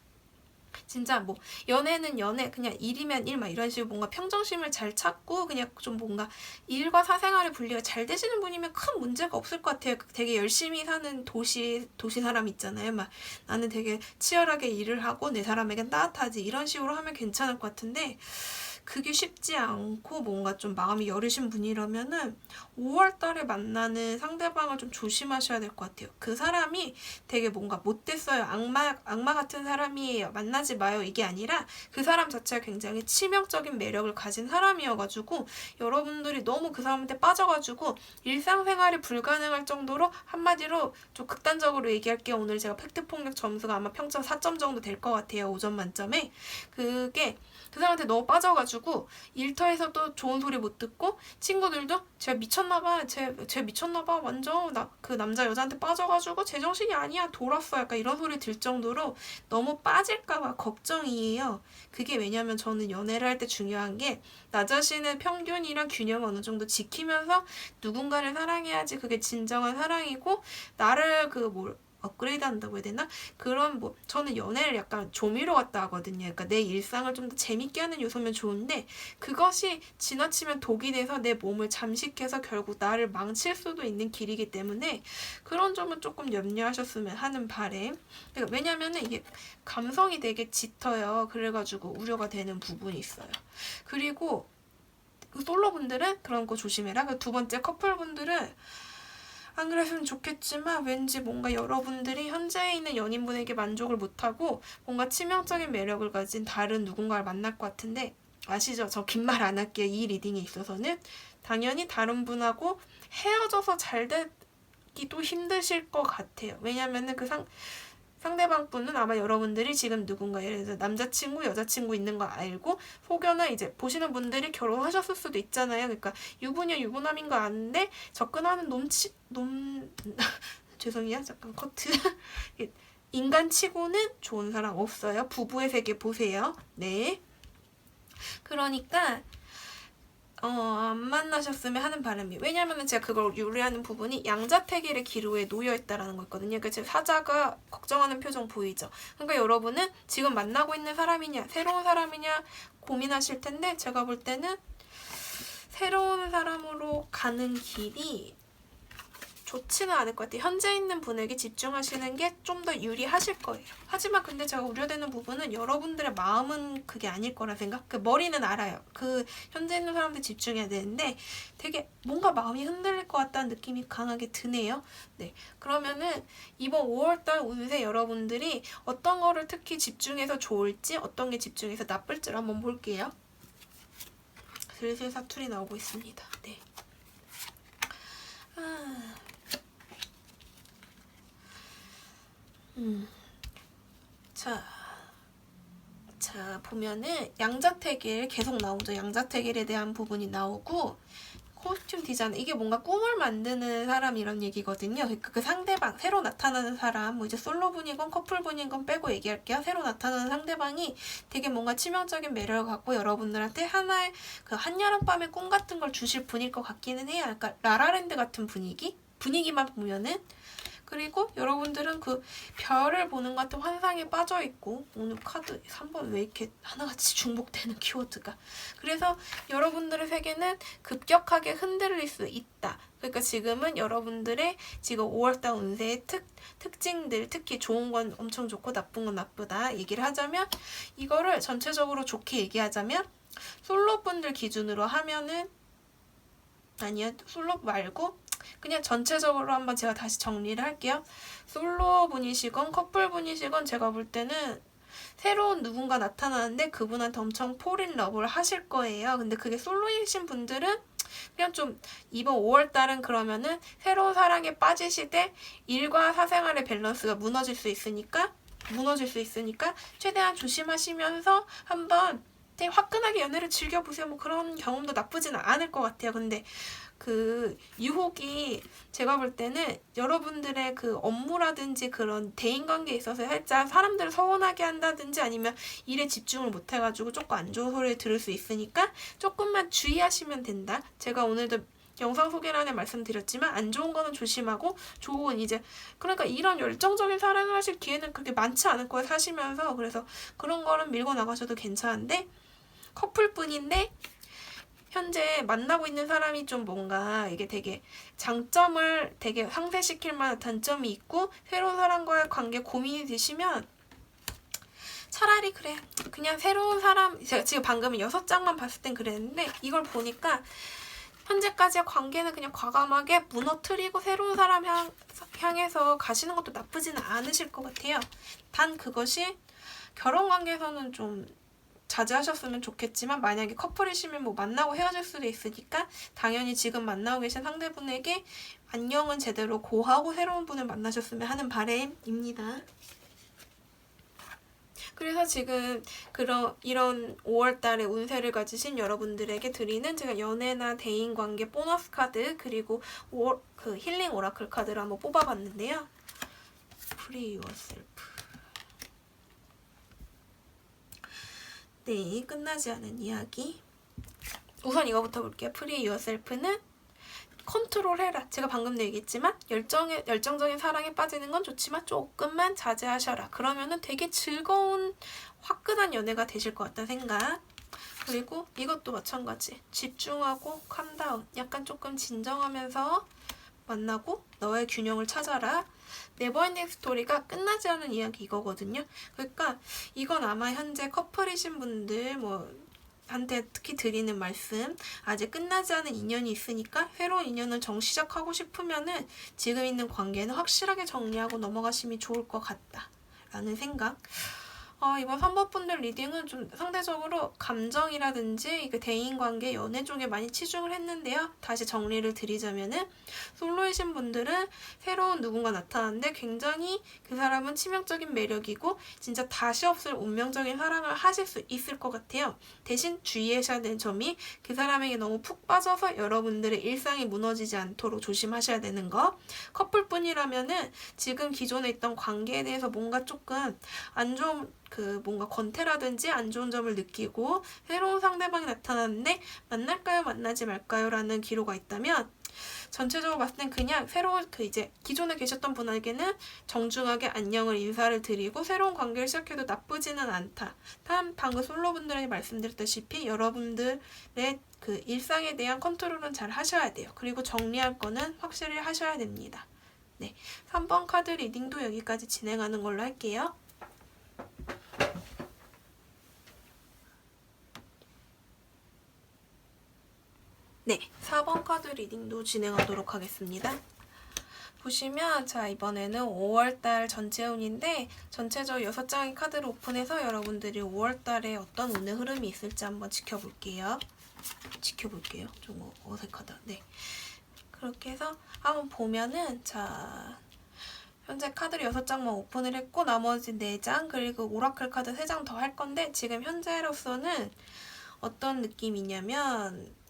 진짜 뭐 연애는 연애 그냥 일이면 일 막 이런 식으로 뭔가 평정심을 잘 찾고 그냥 좀 뭔가 일과 사생활의 분리가 잘 되시는 분이면 큰 문제가 없을 것 같아요. 되게 열심히 사는 도시 사람 있잖아요. 막 나는 되게 치열하게 일을 하고 내 사람에겐 따뜻하지 이런 식으로 하면 괜찮을 것 같은데 그게 쉽지 않고 뭔가 좀 마음이 여리신 분이라면은 5월 달에 만나는 상대방을 좀 조심하셔야 될 것 같아요. 그 사람이 되게 뭔가 못됐어요. 악마 같은 사람이에요. 만나지 마요. 이게 아니라 그 사람 자체가 굉장히 치명적인 매력을 가진 사람이어가지고 여러분들이 너무 그 사람한테 빠져가지고 일상생활이 불가능할 정도로 한마디로 좀 극단적으로 얘기할게요. 오늘 제가 팩트폭력 점수가 아마 평점 4점 정도 될 것 같아요. 5점 만점에. 그게 그 사람한테 너무 빠져가지고 일터에서도 좋은 소리 못 듣고 친구들도 쟤 미쳤나봐 쟤 미쳤나봐 완전 그 남자 여자한테 빠져가지고 제정신이 아니야 돌았어 약간 이런 소리 들 정도로 너무 빠질까봐 걱정이에요. 그게 왜냐면 저는 연애를 할 때 중요한 게 나 자신의 평균이랑 균형을 어느 정도 지키면서 누군가를 사랑해야지 그게 진정한 사랑이고 나를 업그레이드 한다고 해야 되나? 그런 저는 연애를 약간 조미료 같다 하거든요. 그러니까 내 일상을 좀 더 재밌게 하는 요소면 좋은데 그것이 지나치면 독이 돼서 내 몸을 잠식해서 결국 나를 망칠 수도 있는 길이기 때문에 그런 점은 조금 염려하셨으면 하는 바람. 그러니까 왜냐면은 이게 감성이 되게 짙어요. 그래가지고 우려가 되는 부분이 있어요. 그리고 그 솔로분들은 그런 거 조심해라. 그 두 번째 커플분들은 안 그랬으면 좋겠지만 왠지 뭔가 여러분들이 현재 있는 연인분에게 만족을 못하고 뭔가 치명적인 매력을 가진 다른 누군가를 만날 것 같은데 아시죠? 저 긴 말 안 할게요. 이 리딩에 있어서는 당연히 다른 분하고 헤어져서 잘 되기도 힘드실 것 같아요. 왜냐면은 상대방 분은 아마 여러분들이 지금 누군가 예를 들어서 남자친구, 여자친구 있는 거 알고 혹여나 이제 보시는 분들이 결혼하셨을 수도 있잖아요. 그러니까 유부녀, 유부남인 거 아는데 접근하는 죄송해요. 잠깐 커트. 인간치고는 좋은 사람 없어요. 부부의 세계 보세요. 네. 그러니까 안 만나셨으면 하는 바람이 왜냐면은 제가 그걸 유래하는 부분이 양자택일의 기로에 놓여있다라는 거 있거든요. 그러니까 지금 사자가 걱정하는 표정 보이죠? 그러니까 여러분은 지금 만나고 있는 사람이냐 새로운 사람이냐 고민하실 텐데 제가 볼 때는 새로운 사람으로 가는 길이 좋지는 않을 것 같아요. 현재 있는 분에게 집중하시는 게 좀 더 유리하실 거예요. 하지만 근데 제가 우려되는 부분은 여러분들의 마음은 그게 아닐 거라 생각? 그 머리는 알아요. 그 현재 있는 사람들 집중해야 되는데 되게 뭔가 마음이 흔들릴 것 같다는 느낌이 강하게 드네요. 네, 그러면은 이번 5월달 운세 여러분들이 어떤 거를 특히 집중해서 좋을지 어떤 게 집중해서 나쁠지를 한번 볼게요. 슬슬 사투리 나오고 있습니다. 네. 자, 보면은 양자택일 계속 나오죠. 양자택일에 대한 부분이 나오고 코스튬 디자인, 이게 뭔가 꿈을 만드는 사람 이런 얘기거든요. 그러니까 그 상대방, 새로 나타나는 사람, 뭐 이제 솔로분이건 커플분이건 빼고 얘기할게요. 새로 나타나는 상대방이 되게 뭔가 치명적인 매력을 갖고 여러분들한테 하나의 그 한여름밤의 꿈 같은 걸 주실 분일 것 같기는 해요. 약간 라라랜드 같은 분위기만 보면은. 그리고 여러분들은 그 별을 보는 것 같은 환상에 빠져있고, 오늘 카드 3번 왜 이렇게 하나같이 중복되는 키워드가. 그래서 여러분들의 세계는 급격하게 흔들릴 수 있다. 그러니까 지금은 여러분들의 지금 5월달 운세의 특징들, 특히 좋은 건 엄청 좋고 나쁜 건 나쁘다 얘기를 하자면, 이거를 전체적으로 좋게 얘기하자면 솔로분들 기준으로 하면은, 아니요, 솔로 말고 그냥 전체적으로 한번 제가 다시 정리를 할게요. 솔로 분이시건 커플 분이시건 제가 볼 때는 새로운 누군가 나타나는데 그분한테 엄청 폴인 러브를 하실 거예요. 근데 그게 솔로이신 분들은 그냥 좀 이번 5월달은 그러면은 새로운 사랑에 빠지시되 일과 사생활의 밸런스가 무너질 수 있으니까 최대한 조심하시면서 한번 되게 화끈하게 연애를 즐겨보세요. 뭐 그런 경험도 나쁘지는 않을 것 같아요. 근데 그 유혹이 제가 볼 때는 여러분들의 그 업무라든지 그런 대인관계에 있어서 살짝 사람들을 서운하게 한다든지 아니면 일에 집중을 못해가지고 조금 안 좋은 소리를 들을 수 있으니까 조금만 주의하시면 된다. 제가 오늘도 영상 소개란에 말씀드렸지만 안 좋은 거는 조심하고 좋은 이제 그러니까 이런 열정적인 사랑을 하실 기회는 그렇게 많지 않을 거예요. 사시면서. 그래서 그런 거는 밀고 나가셔도 괜찮은데 커플뿐인데 현재 만나고 있는 사람이 좀 뭔가 이게 되게 장점을 되게 상쇄시킬 만한 단점이 있고 새로운 사람과의 관계 고민이 되시면 차라리 그래 그냥 새로운 사람 제가 지금 방금 6장만 봤을 땐 그랬는데 이걸 보니까 현재까지의 관계는 그냥 과감하게 무너뜨리고 새로운 사람 향해서 가시는 것도 나쁘지는 않으실 것 같아요. 단 그것이 결혼 관계에서는 좀 자제하셨으면 좋겠지만 만약에 커플이시면 뭐 만나고 헤어질 수도 있으니까 당연히 지금 만나고 계신 상대분에게 안녕은 제대로 고하고 새로운 분을 만나셨으면 하는 바람입니다. 그래서 지금 이런 5월달에 운세를 가지신 여러분들에게 드리는 제가 연애나 대인관계 보너스 카드 그리고 그 힐링 오라클 카드를 한번 뽑아봤는데요. Free yourself. 네, 끝나지 않은 이야기. 우선 이거부터 볼게요. Free yourself는 컨트롤해라. 제가 방금도 얘기했지만 열정적인 사랑에 빠지는 건 좋지만 조금만 자제하셔라. 그러면은 되게 즐거운 화끈한 연애가 되실 것 같다는 생각. 그리고 이것도 마찬가지. 집중하고 캄다운. 약간 조금 진정하면서 만나고 너의 균형을 찾아라. 네버엔딩 스토리가 끝나지 않은 이야기 이거거든요. 그러니까 이건 아마 현재 커플이신 분들 한테 특히 드리는 말씀, 아직 끝나지 않은 인연이 있으니까 새로운 인연을 정시작하고 싶으면은 지금 있는 관계는 확실하게 정리하고 넘어가시면 좋을 것 같다 라는 생각. 이번 3번 분들 리딩은 좀 상대적으로 감정이라든지 대인관계, 연애 쪽에 많이 치중을 했는데요. 다시 정리를 드리자면은 솔로이신 분들은 새로운 누군가 나타나는데 굉장히 그 사람은 치명적인 매력이고 진짜 다시 없을 운명적인 사랑을 하실 수 있을 것 같아요. 대신 주의하셔야 되는 점이 그 사람에게 너무 푹 빠져서 여러분들의 일상이 무너지지 않도록 조심하셔야 되는 거. 커플뿐이라면은 지금 기존에 있던 관계에 대해서 뭔가 조금 안 좋은 뭔가 권태라든지 안 좋은 점을 느끼고 새로운 상대방이 나타났는데 만날까요 만나지 말까요 라는 기로가 있다면 전체적으로 봤을 땐 그냥 새로운 이제 기존에 계셨던 분에게는 정중하게 안녕을 인사를 드리고 새로운 관계를 시작해도 나쁘지는 않다. 다음 방금 솔로분들에게 말씀드렸다시피 여러분들의 일상에 대한 컨트롤은 잘 하셔야 돼요. 그리고 정리할 거는 확실히 하셔야 됩니다. 네, 3번 카드 리딩도 여기까지 진행하는 걸로 할게요. 네, 4번 카드 리딩도 진행하도록 하겠습니다. 보시면 자 이번에는 5월달 전체 운인데 전체적으로 6장의 카드를 오픈해서 여러분들이 5월달에 어떤 운의 흐름이 있을지 한번 지켜볼게요. 좀 어색하다. 네, 그렇게 해서 한번 보면은 자 현재 카드를 6장만 오픈을 했고 나머지 4장 그리고 오라클 카드 3장 더 할 건데 지금 현재로서는 어떤 느낌이냐면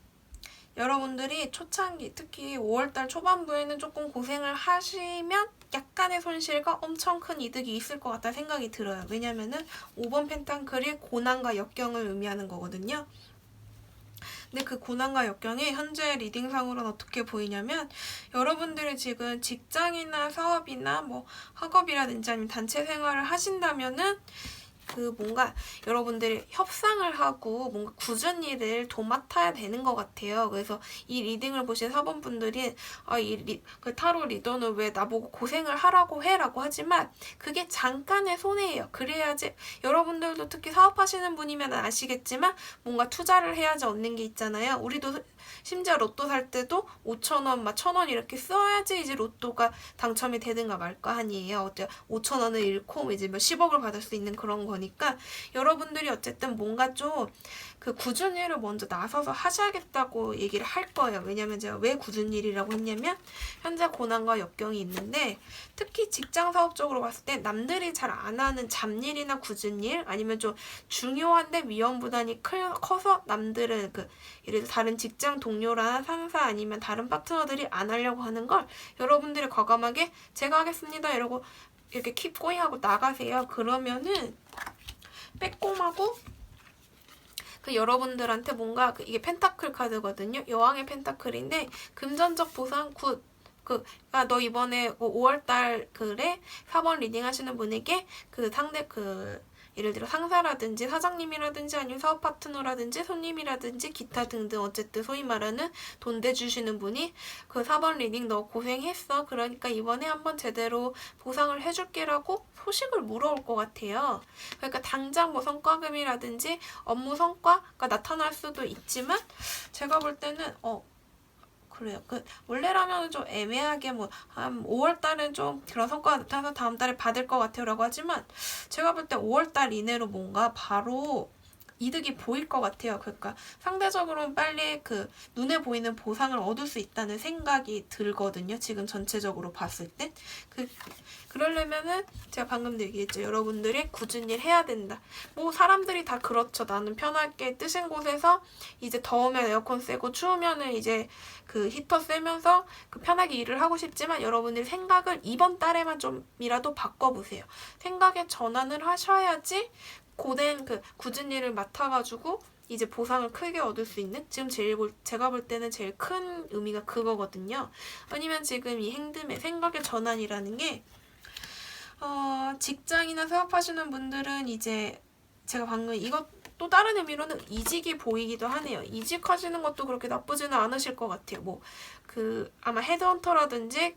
여러분들이 초창기, 특히 5월달 초반부에는 조금 고생을 하시면 약간의 손실과 엄청 큰 이득이 있을 것 같다 생각이 들어요. 왜냐면은 5번 펜타클이 고난과 역경을 의미하는 거거든요. 근데 그 고난과 역경이 현재 리딩상으로는 어떻게 보이냐면, 여러분들이 지금 직장이나 사업이나 뭐 학업이라든지 아니면 단체 생활을 하신다면은 그 뭔가 여러분들이 협상을 하고 뭔가 굳은 일을 도맡아야 되는 것 같아요. 그래서 이 리딩을 보신 사번분들이 그 타로 리더는 왜 나보고 고생을 하라고 해? 라고 하지만 그게 잠깐의 손해예요. 그래야지 여러분들도 특히 사업하시는 분이면 아시겠지만 뭔가 투자를 해야지 얻는 게 있잖아요. 우리도 심지어 로또 살 때도 5,000원, 막 1,000원 이렇게 써야지 이제 로또가 당첨이 되든가 말까 아니에요. 어때 5,000원을 잃고 이제 뭐 10억을 받을 수 있는 그런 거니까 여러분들이 어쨌든 뭔가 좀 그 굳은 일을 먼저 나서서 하셔야겠다고 얘기를 할 거예요. 왜냐면 제가 왜 굳은 일이라고 했냐면 현재 고난과 역경이 있는데, 특히 직장 사업적으로 봤을 때 남들이 잘 안 하는 잡일이나 굳은 일, 아니면 좀 중요한데 위험 부담이 커서 남들은 그 예를 들어 다른 직장 동료나 상사 아니면 다른 파트너들이 안 하려고 하는 걸 여러분들이 과감하게 제가 하겠습니다 이러고 이렇게 킵 고잉하고 나가세요. 그러면은 빼꼼하고 그 여러분들한테 뭔가 이게 펜타클 카드거든요. 여왕의 펜타클인데 금전적 보상 굿. 너 이번에 5월달 글에 4번 리딩 하시는 분에게 그 상대 예를 들어 상사라든지 사장님이라든지 아니면 사업 파트너라든지 손님이라든지 기타 등등 어쨌든 소위 말하는 돈 대주시는 분이 그 4번 리딩 너 고생했어. 그러니까 이번에 한번 제대로 보상을 해줄게라고 소식을 물어올 것 같아요. 그러니까 당장 뭐 성과금이라든지 업무 성과가 나타날 수도 있지만 제가 볼 때는 그래요. 원래라면 좀 애매하게 한 5월달은 좀 그런 성과가 나타나서 다음 달에 받을 것 같아요 라고 하지만 제가 볼 때 5월달 이내로 뭔가 바로 이득이 보일 것 같아요. 그러니까 상대적으로는 빨리 눈에 보이는 보상을 얻을 수 있다는 생각이 들거든요. 지금 전체적으로 봤을 때. 그러려면은 제가 방금도 얘기했죠. 여러분들이 굳은 일 해야 된다. 뭐 사람들이 다 그렇죠. 나는 편하게 뜨신 곳에서 이제 더우면 에어컨 쐬고 추우면은 이제 히터 쐬면서 편하게 일을 하고 싶지만 여러분들 생각을 이번 달에만 좀이라도 바꿔보세요. 생각의 전환을 하셔야지 고된 굳은 일을 맡아가지고 이제 보상을 크게 얻을 수 있는, 지금 제가 볼 때는 제일 큰 의미가 그거거든요. 아니면 지금 이 행듬의 생각의 전환이라는 게 직장이나 사업하시는 분들은 이제 제가 방금 또 다른 의미로는 이직이 보이기도 하네요. 이직하시는 것도 그렇게 나쁘지는 않으실 것 같아요. 아마 헤드헌터라든지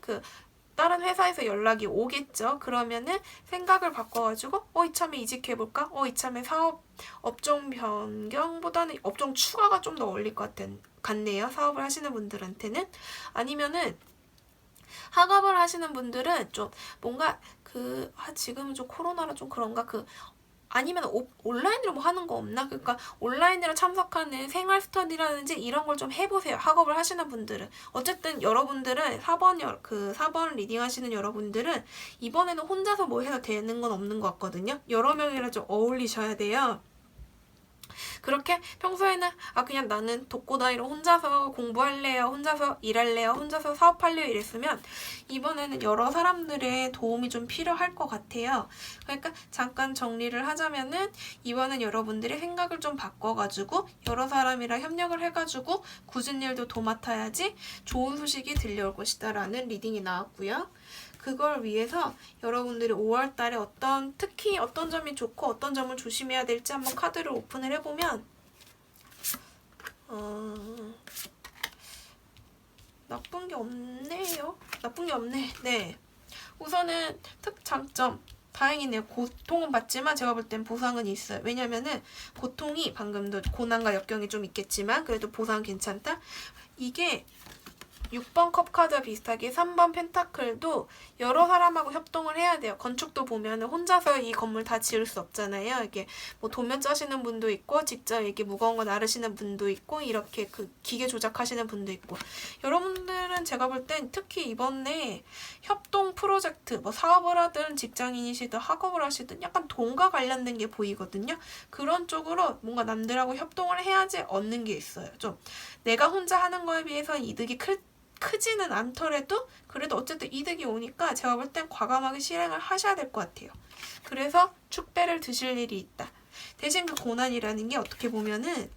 다른 회사에서 연락이 오겠죠. 그러면은 생각을 바꿔가지고 이참에 이직해볼까? 이참에 사업 업종 변경보다는 업종 추가가 좀 더 어울릴 것 같네요. 사업을 하시는 분들한테는. 아니면은 학업을 하시는 분들은 좀 뭔가 지금은 좀 코로나라 좀 그런가 아니면 온라인으로 뭐 하는 거 없나? 그러니까 온라인으로 참석하는 생활 스터디라든지 이런 걸 좀 해보세요. 학업을 하시는 분들은. 어쨌든 여러분들은 4번 리딩 하시는 여러분들은 이번에는 혼자서 뭐 해도 되는 건 없는 것 같거든요. 여러 명이랑 좀 어울리셔야 돼요. 그렇게 평소에는 그냥 나는 독고다이로 혼자서 공부할래요, 혼자서 일할래요, 혼자서 사업할래요 이랬으면 이번에는 여러 사람들의 도움이 좀 필요할 것 같아요. 그러니까 잠깐 정리를 하자면은 이번엔 여러분들이 생각을 좀 바꿔가지고 여러 사람이랑 협력을 해가지고 굳은 일도 도맡아야지 좋은 소식이 들려올 것이다 라는 리딩이 나왔고요. 그걸 위해서 여러분들이 5월달에 특히 어떤 점이 좋고 어떤 점을 조심해야 될지 한번 카드를 오픈을 해보면 나쁜 게 없네요. 나쁜 게 없네. 네. 우선은 특장점. 다행이네요. 고통은 받지만 제가 볼 땐 보상은 있어요. 왜냐면은 고통이 방금도 고난과 역경이 좀 있겠지만 그래도 보상은 괜찮다. 이게 6번 컵카드 비슷하게 3번 펜타클도 여러 사람하고 협동을 해야 돼요. 건축도 보면은 혼자서 이 건물 다 지을 수 없잖아요. 이게 뭐 도면 짜시는 분도 있고 직접 이렇게 무거운 거 나르시는 분도 있고 이렇게 그 기계 조작하시는 분도 있고 여러분들은 제가 볼 땐 특히 이번에 협동 프로젝트 뭐 사업을 하든 직장인이시든 학업을 하시든 약간 돈과 관련된 게 보이거든요. 그런 쪽으로 뭔가 남들하고 협동을 해야지 얻는 게 있어요. 좀 내가 혼자 하는 거에 비해서 이득이 크지는 않더라도 그래도 어쨌든 이득이 오니까 제가 볼 땐 과감하게 실행을 하셔야 될 것 같아요. 그래서 축배를 드실 일이 있다. 대신 그 고난이라는 게 어떻게 보면은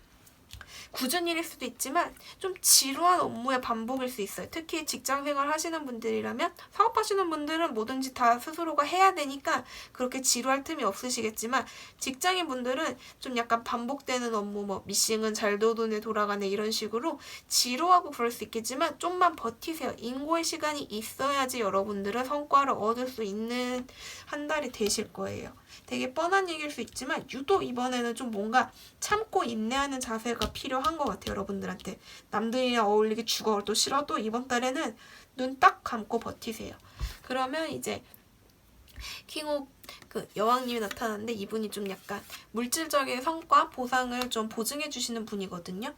굳은 일일 수도 있지만 좀 지루한 업무의 반복일 수 있어요. 특히 직장생활 하시는 분들이라면 사업하시는 분들은 뭐든지 다 스스로가 해야 되니까 그렇게 지루할 틈이 없으시겠지만 직장인 분들은 좀 약간 반복되는 업무 뭐 미싱은 잘 도돈에 돌아가네 이런 식으로 지루하고 그럴 수 있겠지만 좀만 버티세요. 인고의 시간이 있어야지 여러분들은 성과를 얻을 수 있는 한 달이 되실 거예요. 되게 뻔한 얘기일 수 있지만 유독 이번에는 좀 뭔가 참고 인내하는 자세가 필요한 것 같아요. 여러분들한테 남들이랑 어울리기 죽어도 싫어도 이번 달에는 눈 딱 감고 버티세요. 그러면 이제 킹옥 그 여왕님이 나타났는데 이분이 좀 약간 물질적인 성과 보상을 좀 보증해 주시는 분이거든요.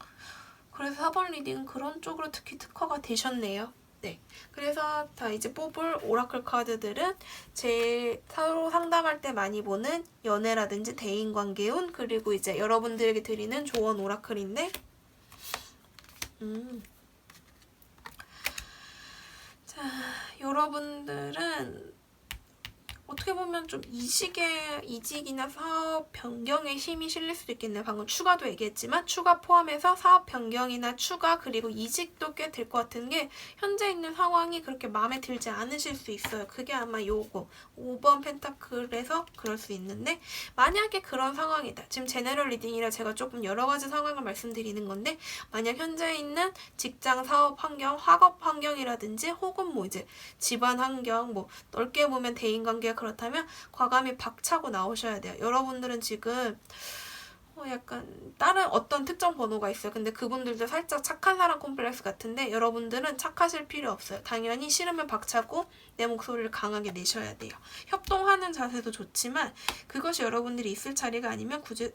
그래서 4번 리딩은 그런 쪽으로 특히 특화가 되셨네요. 네, 그래서 다 이제 뽑을 오라클 카드들은 제일 서로 상담할 때 많이 보는 연애라든지 대인관계운 그리고 이제 여러분들에게 드리는 조언 오라클인데 자, 여러분들은 어떻게 보면 좀 이직이나 사업 변경에 힘이 실릴 수도 있겠네요. 방금 추가도 얘기했지만 추가 포함해서 사업 변경이나 추가 그리고 이직도 꽤 될 것 같은 게 현재 있는 상황이 그렇게 마음에 들지 않으실 수 있어요. 그게 아마 요거 5번 펜타클에서 그럴 수 있는데 만약에 그런 상황이다. 지금 제너럴 리딩이라 제가 조금 여러 가지 상황을 말씀드리는 건데 만약 현재 있는 직장 사업 환경, 학업 환경이라든지 혹은 뭐 이제 집안 환경 뭐 넓게 보면 대인관계가 그렇다면 과감히 박차고 나오셔야 돼요. 여러분들은 지금 약간 다른 어떤 특정 번호가 있어요. 근데 그분들도 살짝 착한 사람 콤플렉스 같은데 여러분들은 착하실 필요 없어요. 당연히 싫으면 박차고 내 목소리를 강하게 내셔야 돼요. 협동하는 자세도 좋지만 그것이 여러분들이 있을 자리가 아니면 굳이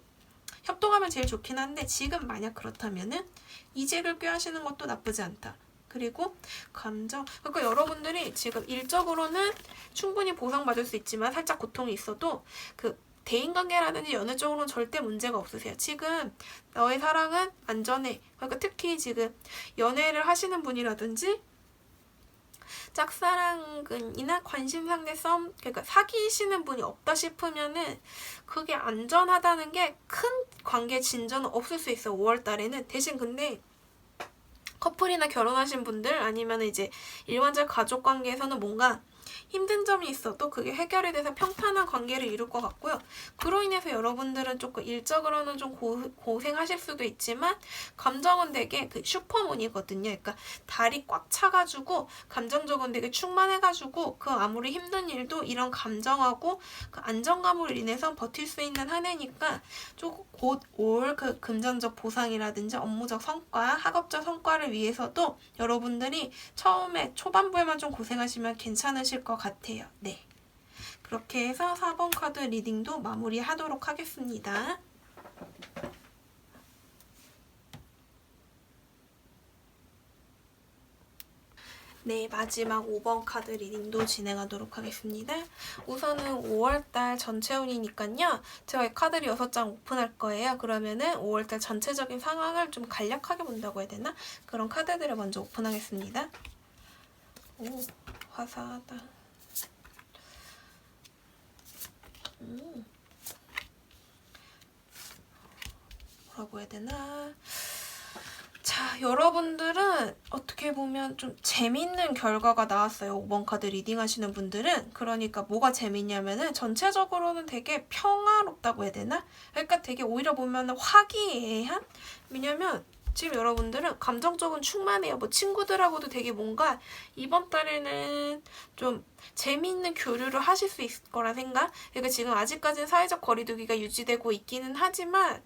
협동하면 제일 좋긴 한데 지금 만약 그렇다면은 이직을 꾀하시는 것도 나쁘지 않다. 그리고 감정, 그러니까 여러분들이 지금 일적으로는 충분히 보상받을 수 있지만 살짝 고통이 있어도 그 대인관계라든지 연애 쪽으로는 절대 문제가 없으세요. 지금 너의 사랑은 안전해. 그러니까 특히 지금 연애를 하시는 분이라든지 짝사랑이나 관심상대 썸, 그러니까 사귀시는 분이 없다 싶으면은 그게 안전하다는 게 큰 관계 진전은 없을 수 있어요. 5월 달에는. 대신 근데 커플이나 결혼하신 분들 아니면 이제 일반적 가족 관계에서는 뭔가 힘든 점이 있어도 그게 해결이 돼서 평탄한 관계를 이룰 것 같고요. 그로 인해서 여러분들은 조금 일적으로는 좀 고생하실 수도 있지만 감정은 되게 그 슈퍼문이거든요. 그러니까 달이 꽉 차가지고 감정적으로 되게 충만해가지고 그 아무리 힘든 일도 이런 감정하고 그 안정감으로 인해서 버틸 수 있는 한 해니까 조금 곧 올 그 금전적 보상이라든지 업무적 성과, 학업적 성과를 위해서도 여러분들이 처음에 초반부에만 좀 고생하시면 괜찮으실 것 같아요. 네. 그렇게 해서 4번 카드 리딩도 마무리하도록 하겠습니다. 네, 마지막 5번 카드 리딩도 진행하도록 하겠습니다. 우선은 5월달 전체 운이니까요. 제가 이 카드를 6장 오픈할 거예요. 그러면은 5월달 전체적인 상황을 좀 간략하게 본다고 해야 되나? 그런 카드들을 먼저 오픈하겠습니다. 오, 화사하다. 뭐라고 해야 되나? 자, 여러분들은 어떻게 보면 좀 재밌는 결과가 나왔어요. 5번 카드 리딩 하시는 분들은. 그러니까 뭐가 재밌냐면은 전체적으로는 되게 평화롭다고 해야 되나? 그러니까 되게 오히려 보면은 화기애애한? 왜냐면 지금 여러분들은 감정적으로 충만해요. 뭐 친구들하고도 되게 뭔가 이번 달에는 좀 재미있는 교류를 하실 수 있을 거라 생각? 그러니까 지금 아직까지는 사회적 거리두기가 유지되고 있기는 하지만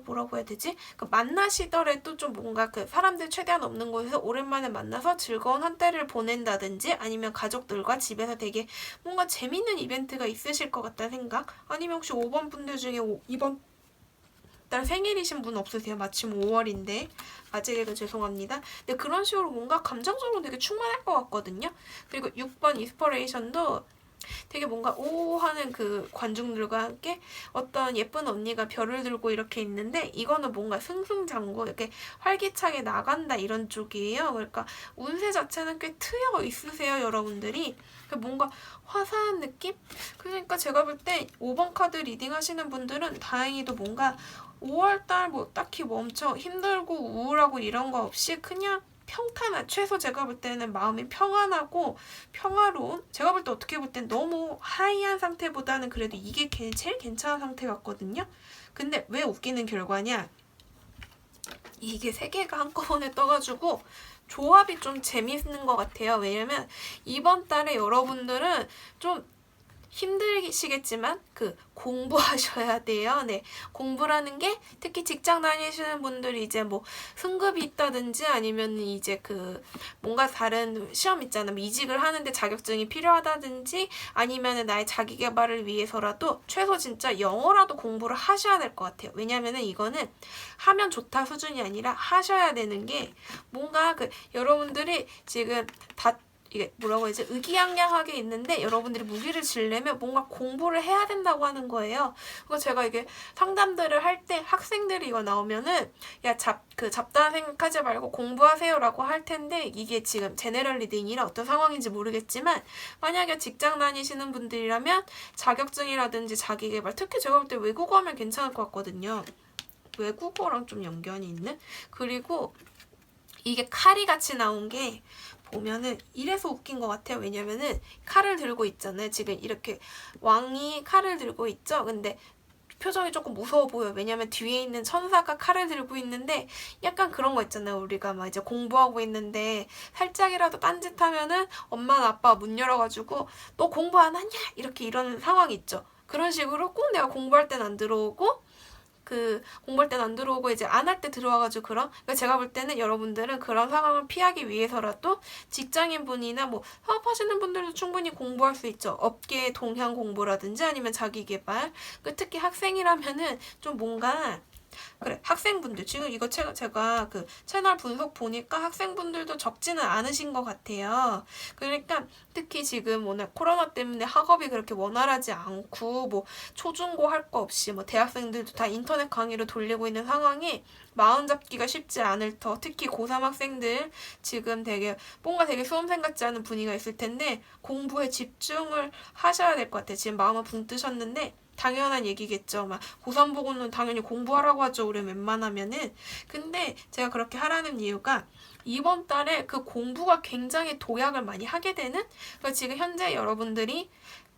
뭐라고 해야 되지? 만나시더라도 좀 뭔가 사람들 최대한 없는 곳에서 오랜만에 만나서 즐거운 한때를 보낸다든지, 아니면 가족들과 집에서 되게 뭔가 재밌는 이벤트가 있으실 것 같다는 생각. 아니면 혹시 5번 분들 중에 이번 달 생일이신 분 없으세요? 마침 5월인데 아직에도 죄송합니다. 근데 그런 식으로 뭔가 감정적으로 되게 충만할 것 같거든요. 그리고 6번 인스퍼레이션도 되게 뭔가 오 하는 관중들과 함께 어떤 예쁜 언니가 별을 들고 이렇게 있는데, 이거는 뭔가 승승장구 이렇게 활기차게 나간다 이런 쪽이에요. 그러니까 운세 자체는 꽤 트여 있으세요, 여러분들이. 뭔가 화사한 느낌? 그러니까 제가 볼 때 5번 카드 리딩 하시는 분들은 다행히도 뭔가 5월달 뭐 딱히 엄청 힘들고 우울하고 이런 거 없이 그냥 평탄한, 최소 제가 볼 때는 마음이 평안하고 평화로운, 제가 볼 때 어떻게 볼 땐 너무 하이한 상태보다는 그래도 이게 제일 괜찮은 상태 같거든요. 근데 왜 웃기는 결과냐, 이게 세 개가 한꺼번에 떠가지고 조합이 좀 재밌는 것 같아요. 왜냐면 이번 달에 여러분들은 좀 힘드시겠지만 공부하셔야 돼요. 네, 공부라는 게 특히 직장 다니시는 분들이 이제 뭐 승급이 있다든지, 아니면 이제 뭔가 다른 시험 있잖아요. 이직을 하는데 자격증이 필요하다든지, 아니면 나의 자기 개발을 위해서라도 최소 진짜 영어라도 공부를 하셔야 될 것 같아요. 왜냐면은 이거는 하면 좋다 수준이 아니라 하셔야 되는 게, 뭔가 여러분들이 지금 다 이게 뭐라고 해야지, 의기양양하게 있는데 여러분들이 무기를 지려면 뭔가 공부를 해야 된다고 하는 거예요. 그래서 제가 이게 상담들을 할 때 학생들이 이거 나오면은 야 잡다한 생각하지 말고 공부하세요라고 할 텐데, 이게 지금 제네럴 리딩이라 어떤 상황인지 모르겠지만, 만약에 직장 다니시는 분들이라면 자격증이라든지 자기개발, 특히 제가 볼 때 외국어 하면 괜찮을 것 같거든요. 외국어랑 좀 연관이 있는? 그리고 이게 칼이 같이 나온 게 보면은 이래서 웃긴 것 같아요. 왜냐면은 칼을 들고 있잖아요. 지금 이렇게 왕이 칼을 들고 있죠. 근데 표정이 조금 무서워 보여요. 왜냐면 뒤에 있는 천사가 칼을 들고 있는데, 약간 그런 거 있잖아요. 우리가 막 이제 공부하고 있는데 살짝이라도 딴짓하면은 엄마나 아빠가 문 열어가지고 너 공부 안 하냐? 이렇게 이러는 상황이 있죠. 그런 식으로 꼭 내가 공부할 땐 안 들어오고 공부할 땐 안 들어오고 이제 안 할 때 들어와가지고 그러니까 제가 볼 때는 여러분들은 그런 상황을 피하기 위해서라도 직장인 분이나 뭐 사업하시는 분들도 충분히 공부할 수 있죠. 업계 동향 공부라든지 아니면 자기 개발. 특히 학생이라면은 좀 뭔가 그래, 학생분들 지금 이거 제가 채널 분석 보니까 학생분들도 적지는 않으신 것 같아요. 그러니까 특히 지금 오늘 코로나 때문에 학업이 그렇게 원활하지 않고 뭐 초중고 할 거 없이 뭐 대학생들도 다 인터넷 강의로 돌리고 있는 상황이 마음 잡기가 쉽지 않을 터, 특히 고3 학생들 지금 뭔가 되게 수험생 같지 않은 분위기가 있을 텐데 공부에 집중을 하셔야 될 것 같아요. 지금 마음을 붕 뜨셨는데 당연한 얘기겠죠. 고3 보고는 당연히 공부하라고 하죠. 우리 웬만하면은. 근데 제가 그렇게 하라는 이유가 이번 달에 공부가 굉장히 도약을 많이 하게 되는, 지금 현재 여러분들이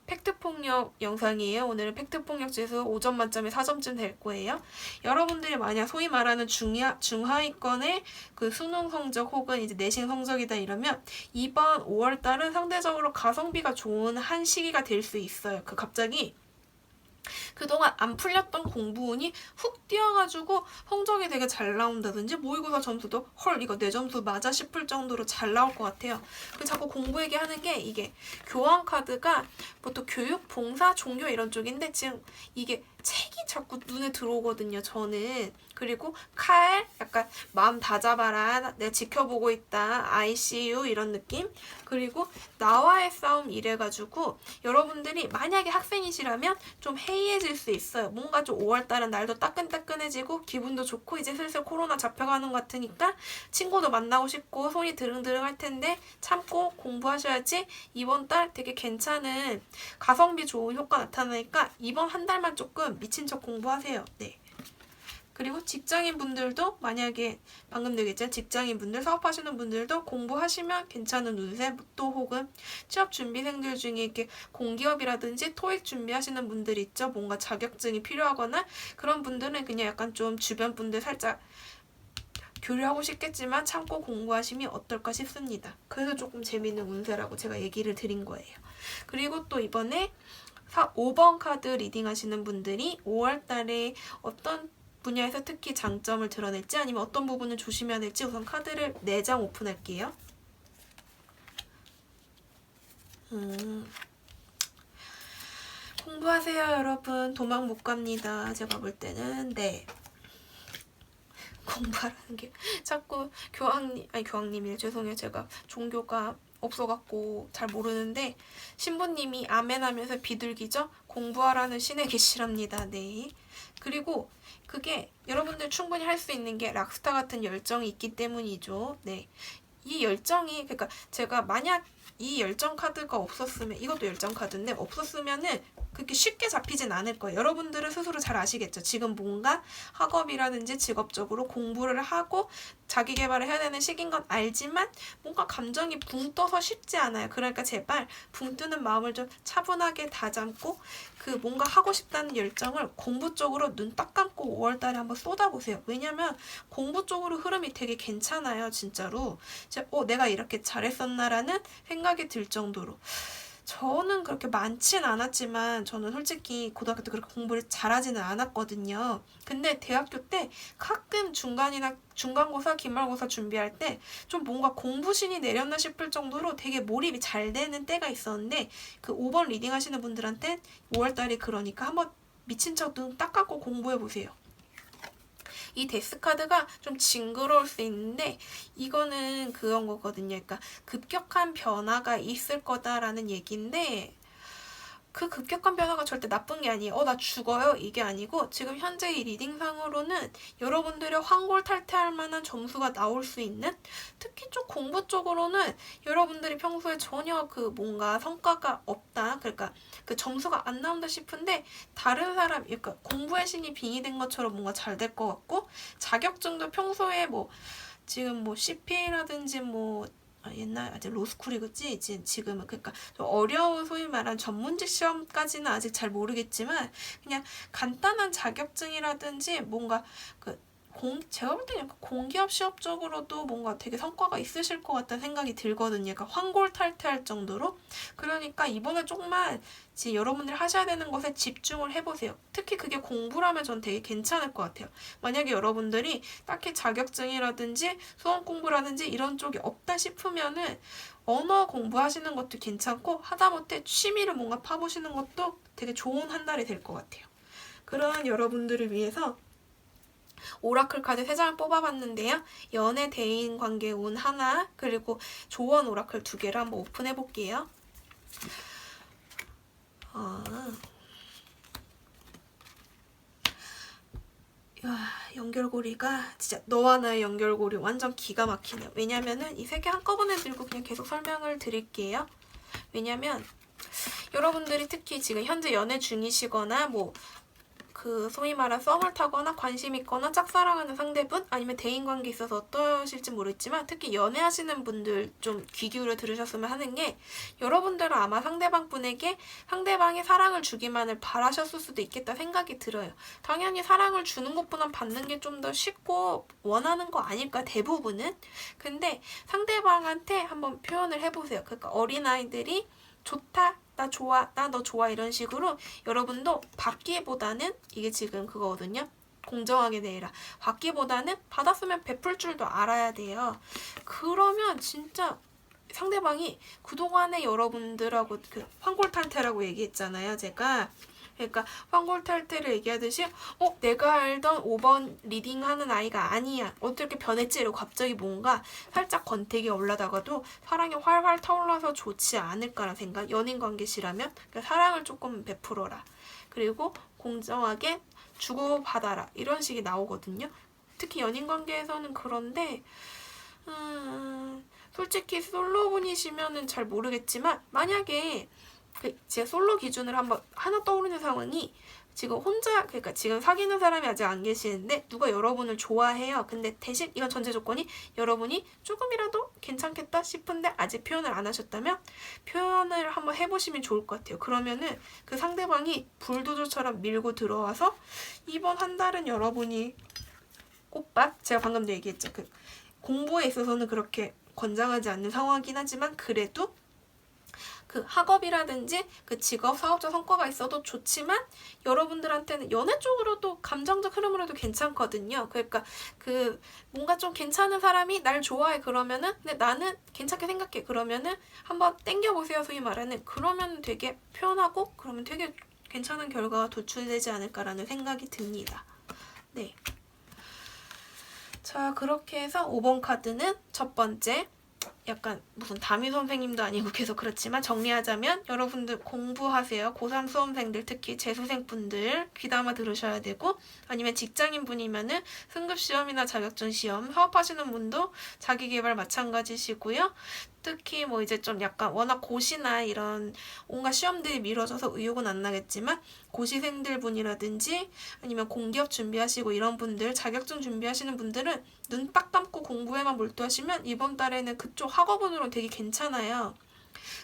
팩트폭력 영상이에요. 오늘은 팩트폭력 지수 5점 만점에 4점쯤 될 거예요. 여러분들이 만약 소위 말하는 중하위권의 수능 성적 혹은 이제 내신 성적이다 이러면 이번 5월달은 상대적으로 가성비가 좋은 한 시기가 될 수 있어요. 갑자기 그동안 안 풀렸던 공부운이 훅 뛰어가지고 성적이 되게 잘 나온다든지, 모의고사 점수도 헐 이거 내 점수 맞아 싶을 정도로 잘 나올 것 같아요. 자꾸 공부 얘기하는 게, 이게 교환 카드가 보통 교육, 봉사, 종교 이런 쪽인데 지금 이게 책이 자꾸 눈에 들어오거든요, 저는. 그리고 칼, 약간 마음 다잡아라, 내가 지켜보고 있다, ICU 이런 느낌. 그리고 나와의 싸움 이래가지고 여러분들이 만약에 학생이시라면 좀 해이해질 수 있어요. 뭔가 좀 5월달은 날도 따끈따끈해지고 기분도 좋고 이제 슬슬 코로나 잡혀가는 것 같으니까 친구도 만나고 싶고 손이 드릉드릉 할 텐데 참고 공부하셔야지 이번 달 되게 괜찮은 가성비 좋은 효과 나타나니까 이번 한 달만 조금 미친 척 공부하세요. 네. 그리고 직장인분들도 만약에 방금 얘기했잖아요. 직장인분들, 사업하시는 분들도 공부하시면 괜찮은 운세, 또 혹은 취업준비생들 중에 이렇게 공기업이라든지 토익 준비하시는 분들 있죠. 뭔가 자격증이 필요하거나 그런 분들은 그냥 약간 좀 주변 분들 살짝 교류하고 싶겠지만 참고 공부하시면 어떨까 싶습니다. 그래서 조금 재밌는 운세라고 제가 얘기를 드린 거예요. 그리고 또 이번에 5번 카드 리딩 하시는 분들이 5월달에 어떤 분야에서 특히 장점을 드러낼지 아니면 어떤 부분을 조심해야 될지 우선 카드를 4장 오픈할게요. 공부하세요 여러분. 도망 못 갑니다. 제가 볼 때는. 네. 공부하라는 게 자꾸 교황님이래. 죄송해요. 제가 종교가 없어갖고 잘 모르는데 신부님이 아멘 하면서 비둘기죠? 공부하라는 신의 계시랍니다. 네. 그리고 그게 여러분들 충분히 할 수 있는 게 락스타 같은 열정이 있기 때문이죠. 네. 이 열정이, 그러니까 제가 만약 이 열정 카드가 없었으면, 이것도 열정 카드인데 없었으면은 그렇게 쉽게 잡히진 않을 거예요. 여러분들은 스스로 잘 아시겠죠. 지금 뭔가 학업이라든지 직업적으로 공부를 하고 자기 개발을 해야 되는 시기인 건 알지만 뭔가 감정이 붕 떠서 쉽지 않아요. 그러니까 제발 붕 뜨는 마음을 좀 차분하게 다잡고 그 뭔가 하고 싶다는 열정을 공부 쪽으로 눈 딱 감고 5월달에 한번 쏟아보세요. 왜냐면 공부 쪽으로 흐름이 되게 괜찮아요. 진짜로. 내가 이렇게 잘했었나라는 생각이 들 정도로. 저는 그렇게 많진 않았지만 저는 솔직히 고등학교 때 그렇게 공부를 잘하지는 않았거든요. 근데 대학교 때 가끔 중간고사, 기말고사 준비할 때 좀 뭔가 공부신이 내렸나 싶을 정도로 되게 몰입이 잘 되는 때가 있었는데 그 5번 리딩 하시는 분들한테 5월달에 그러니까 한번 미친 척 눈 딱 감고 공부해보세요. 이 데스 카드가 좀 징그러울 수 있는데 이거는 그런 거거든요. 그러니까 급격한 변화가 있을 거다라는 얘기인데 그 급격한 변화가 절대 나쁜 게 아니에요. 나 죽어요. 이게 아니고 지금 현재 이 리딩상으로는 여러분들의 환골탈태할 만한 점수가 나올 수 있는, 특히 좀 공부 쪽으로는 여러분들이 평소에 전혀 그 뭔가 성과가 없다. 그러니까 그 점수가 안 나온다 싶은데 다른 사람, 그러니까 공부의 신이 빙의된 것처럼 뭔가 잘 될 것 같고, 자격증도 평소에 뭐 지금 뭐 CPA라든지 뭐 옛날 아직 로스쿨이겠지. 지금은 그러니까 좀 어려운 소위 말한 전문직 시험까지는 아직 잘 모르겠지만 그냥 간단한 자격증이라든지 뭔가 제가 볼 때는 공기업 시험적으로도 뭔가 되게 성과가 있으실 것 같다는 생각이 들거든요. 그러니까 환골탈태할 정도로. 그러니까 이번에 조금만 지금 여러분들이 하셔야 되는 것에 집중을 해보세요. 특히 그게 공부라면 전 되게 괜찮을 것 같아요. 만약에 여러분들이 딱히 자격증이라든지 수험 공부라든지 이런 쪽이 없다 싶으면은 언어 공부하시는 것도 괜찮고 하다못해 취미를 뭔가 파보시는 것도 되게 좋은 한 달이 될 것 같아요. 그런 여러분들을 위해서 오라클 카드 3장을 뽑아봤는데요. 연애, 대인 관계 운 하나, 그리고 조언 오라클 2개를 한번 오픈해볼게요. 연결고리가 진짜 너와 나의 연결고리 완전 기가 막히네요. 왜냐면은 이 3개 한꺼번에 들고 그냥 계속 설명을 드릴게요. 왜냐면 여러분들이 특히 지금 현재 연애 중이시거나 뭐 소위 말한 썸을 타거나 관심 있거나 짝사랑하는 상대분 아니면 대인관계에 있어서 어떠실지 모르겠지만 특히 연애하시는 분들 좀 귀 기울여 들으셨으면 하는 게, 여러분들은 아마 상대방분에게 상대방이 사랑을 주기만을 바라셨을 수도 있겠다 생각이 들어요. 당연히 사랑을 주는 것보단 받는 게 좀 더 쉽고 원하는 거 아닐까 대부분은. 근데 상대방한테 한번 표현을 해보세요. 그러니까 어린아이들이 좋다, 나 좋아, 나 너 좋아 이런 식으로 여러분도 받기보다는, 이게 지금 그거거든요. 공정하게 대해라. 받기보다는 받았으면 베풀 줄도 알아야 돼요. 그러면 진짜 상대방이 그동안에 여러분들하고 환골탈태라고 얘기했잖아요. 제가. 그러니까 환골탈태를 얘기하듯이 내가 알던 5번 리딩하는 아이가 아니야. 어떻게 변했지? 이러고 갑자기 뭔가 살짝 권태기 올라다가도 사랑이 활활 타올라서 좋지 않을까라는 생각. 연인관계시라면 그러니까 사랑을 조금 베풀어라. 그리고 공정하게 주고받아라. 이런 식이 나오거든요. 특히 연인관계에서는 그런데 솔직히 솔로분이시면은 잘 모르겠지만 만약에 제 솔로 기준으로 하나 떠오르는 상황이, 지금 혼자, 그러니까 지금 사귀는 사람이 아직 안 계시는데 누가 여러분을 좋아해요. 근데 대신 이건 전제 조건이 여러분이 조금이라도 괜찮겠다 싶은데 아직 표현을 안 하셨다면 표현을 한번 해보시면 좋을 것 같아요. 그러면은 그 상대방이 불도저처럼 밀고 들어와서 이번 한 달은 여러분이 꽃밭, 제가 방금도 얘기했죠. 공부에 있어서는 그렇게 권장하지 않는 상황이긴 하지만 그래도 그 학업이라든지 그 직업, 사업적 성과가 있어도 좋지만 여러분들한테는 연애 쪽으로도 감정적 흐름으로도 괜찮거든요. 그러니까 그 뭔가 좀 괜찮은 사람이 날 좋아해 그러면은 근데 나는 괜찮게 생각해 그러면은 한번 땡겨보세요. 소위 말하는 그러면 되게 표현하고 그러면 되게 괜찮은 결과가 도출되지 않을까라는 생각이 듭니다. 네. 자, 그렇게 해서 5번 카드는 첫 번째 약간 무슨 담임 선생님도 아니고 계속 그렇지만 정리하자면 여러분들 공부하세요. 고3 수험생들 특히 재수생분들 귀담아 들으셔야 되고 아니면 직장인분이면은 승급시험이나 자격증 시험 사업하시는 분도 자기계발 마찬가지시고요. 특히 뭐 이제 좀 약간 워낙 고시나 이런 온갖 시험들이 미뤄져서 의욕은 안 나겠지만 고시생들 분이라든지 아니면 공기업 준비하시고 이런 분들 자격증 준비하시는 분들은 눈 딱 감고 공부에만 몰두하시면 이번 달에는 그쪽 학업운으로 되게 괜찮아요.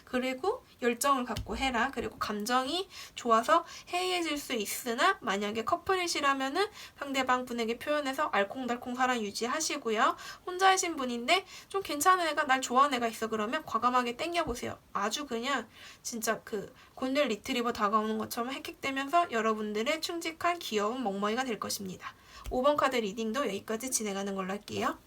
그리고 열정을 갖고 해라. 그리고 감정이 좋아서 해이해질 수 있으나 만약에 커플이시라면은 상대방 분에게 표현해서 알콩달콩 사랑 유지하시고요. 혼자이신 분인데 좀 괜찮은 애가 날 좋아하는 애가 있어 그러면 과감하게 땡겨보세요. 아주 그냥 진짜 그 골든 리트리버 다가오는 것처럼 헥헥대면서 여러분들의 충직한 귀여운 멍멍이가 될 것입니다. 5번 카드 리딩도 여기까지 진행하는 걸로 할게요.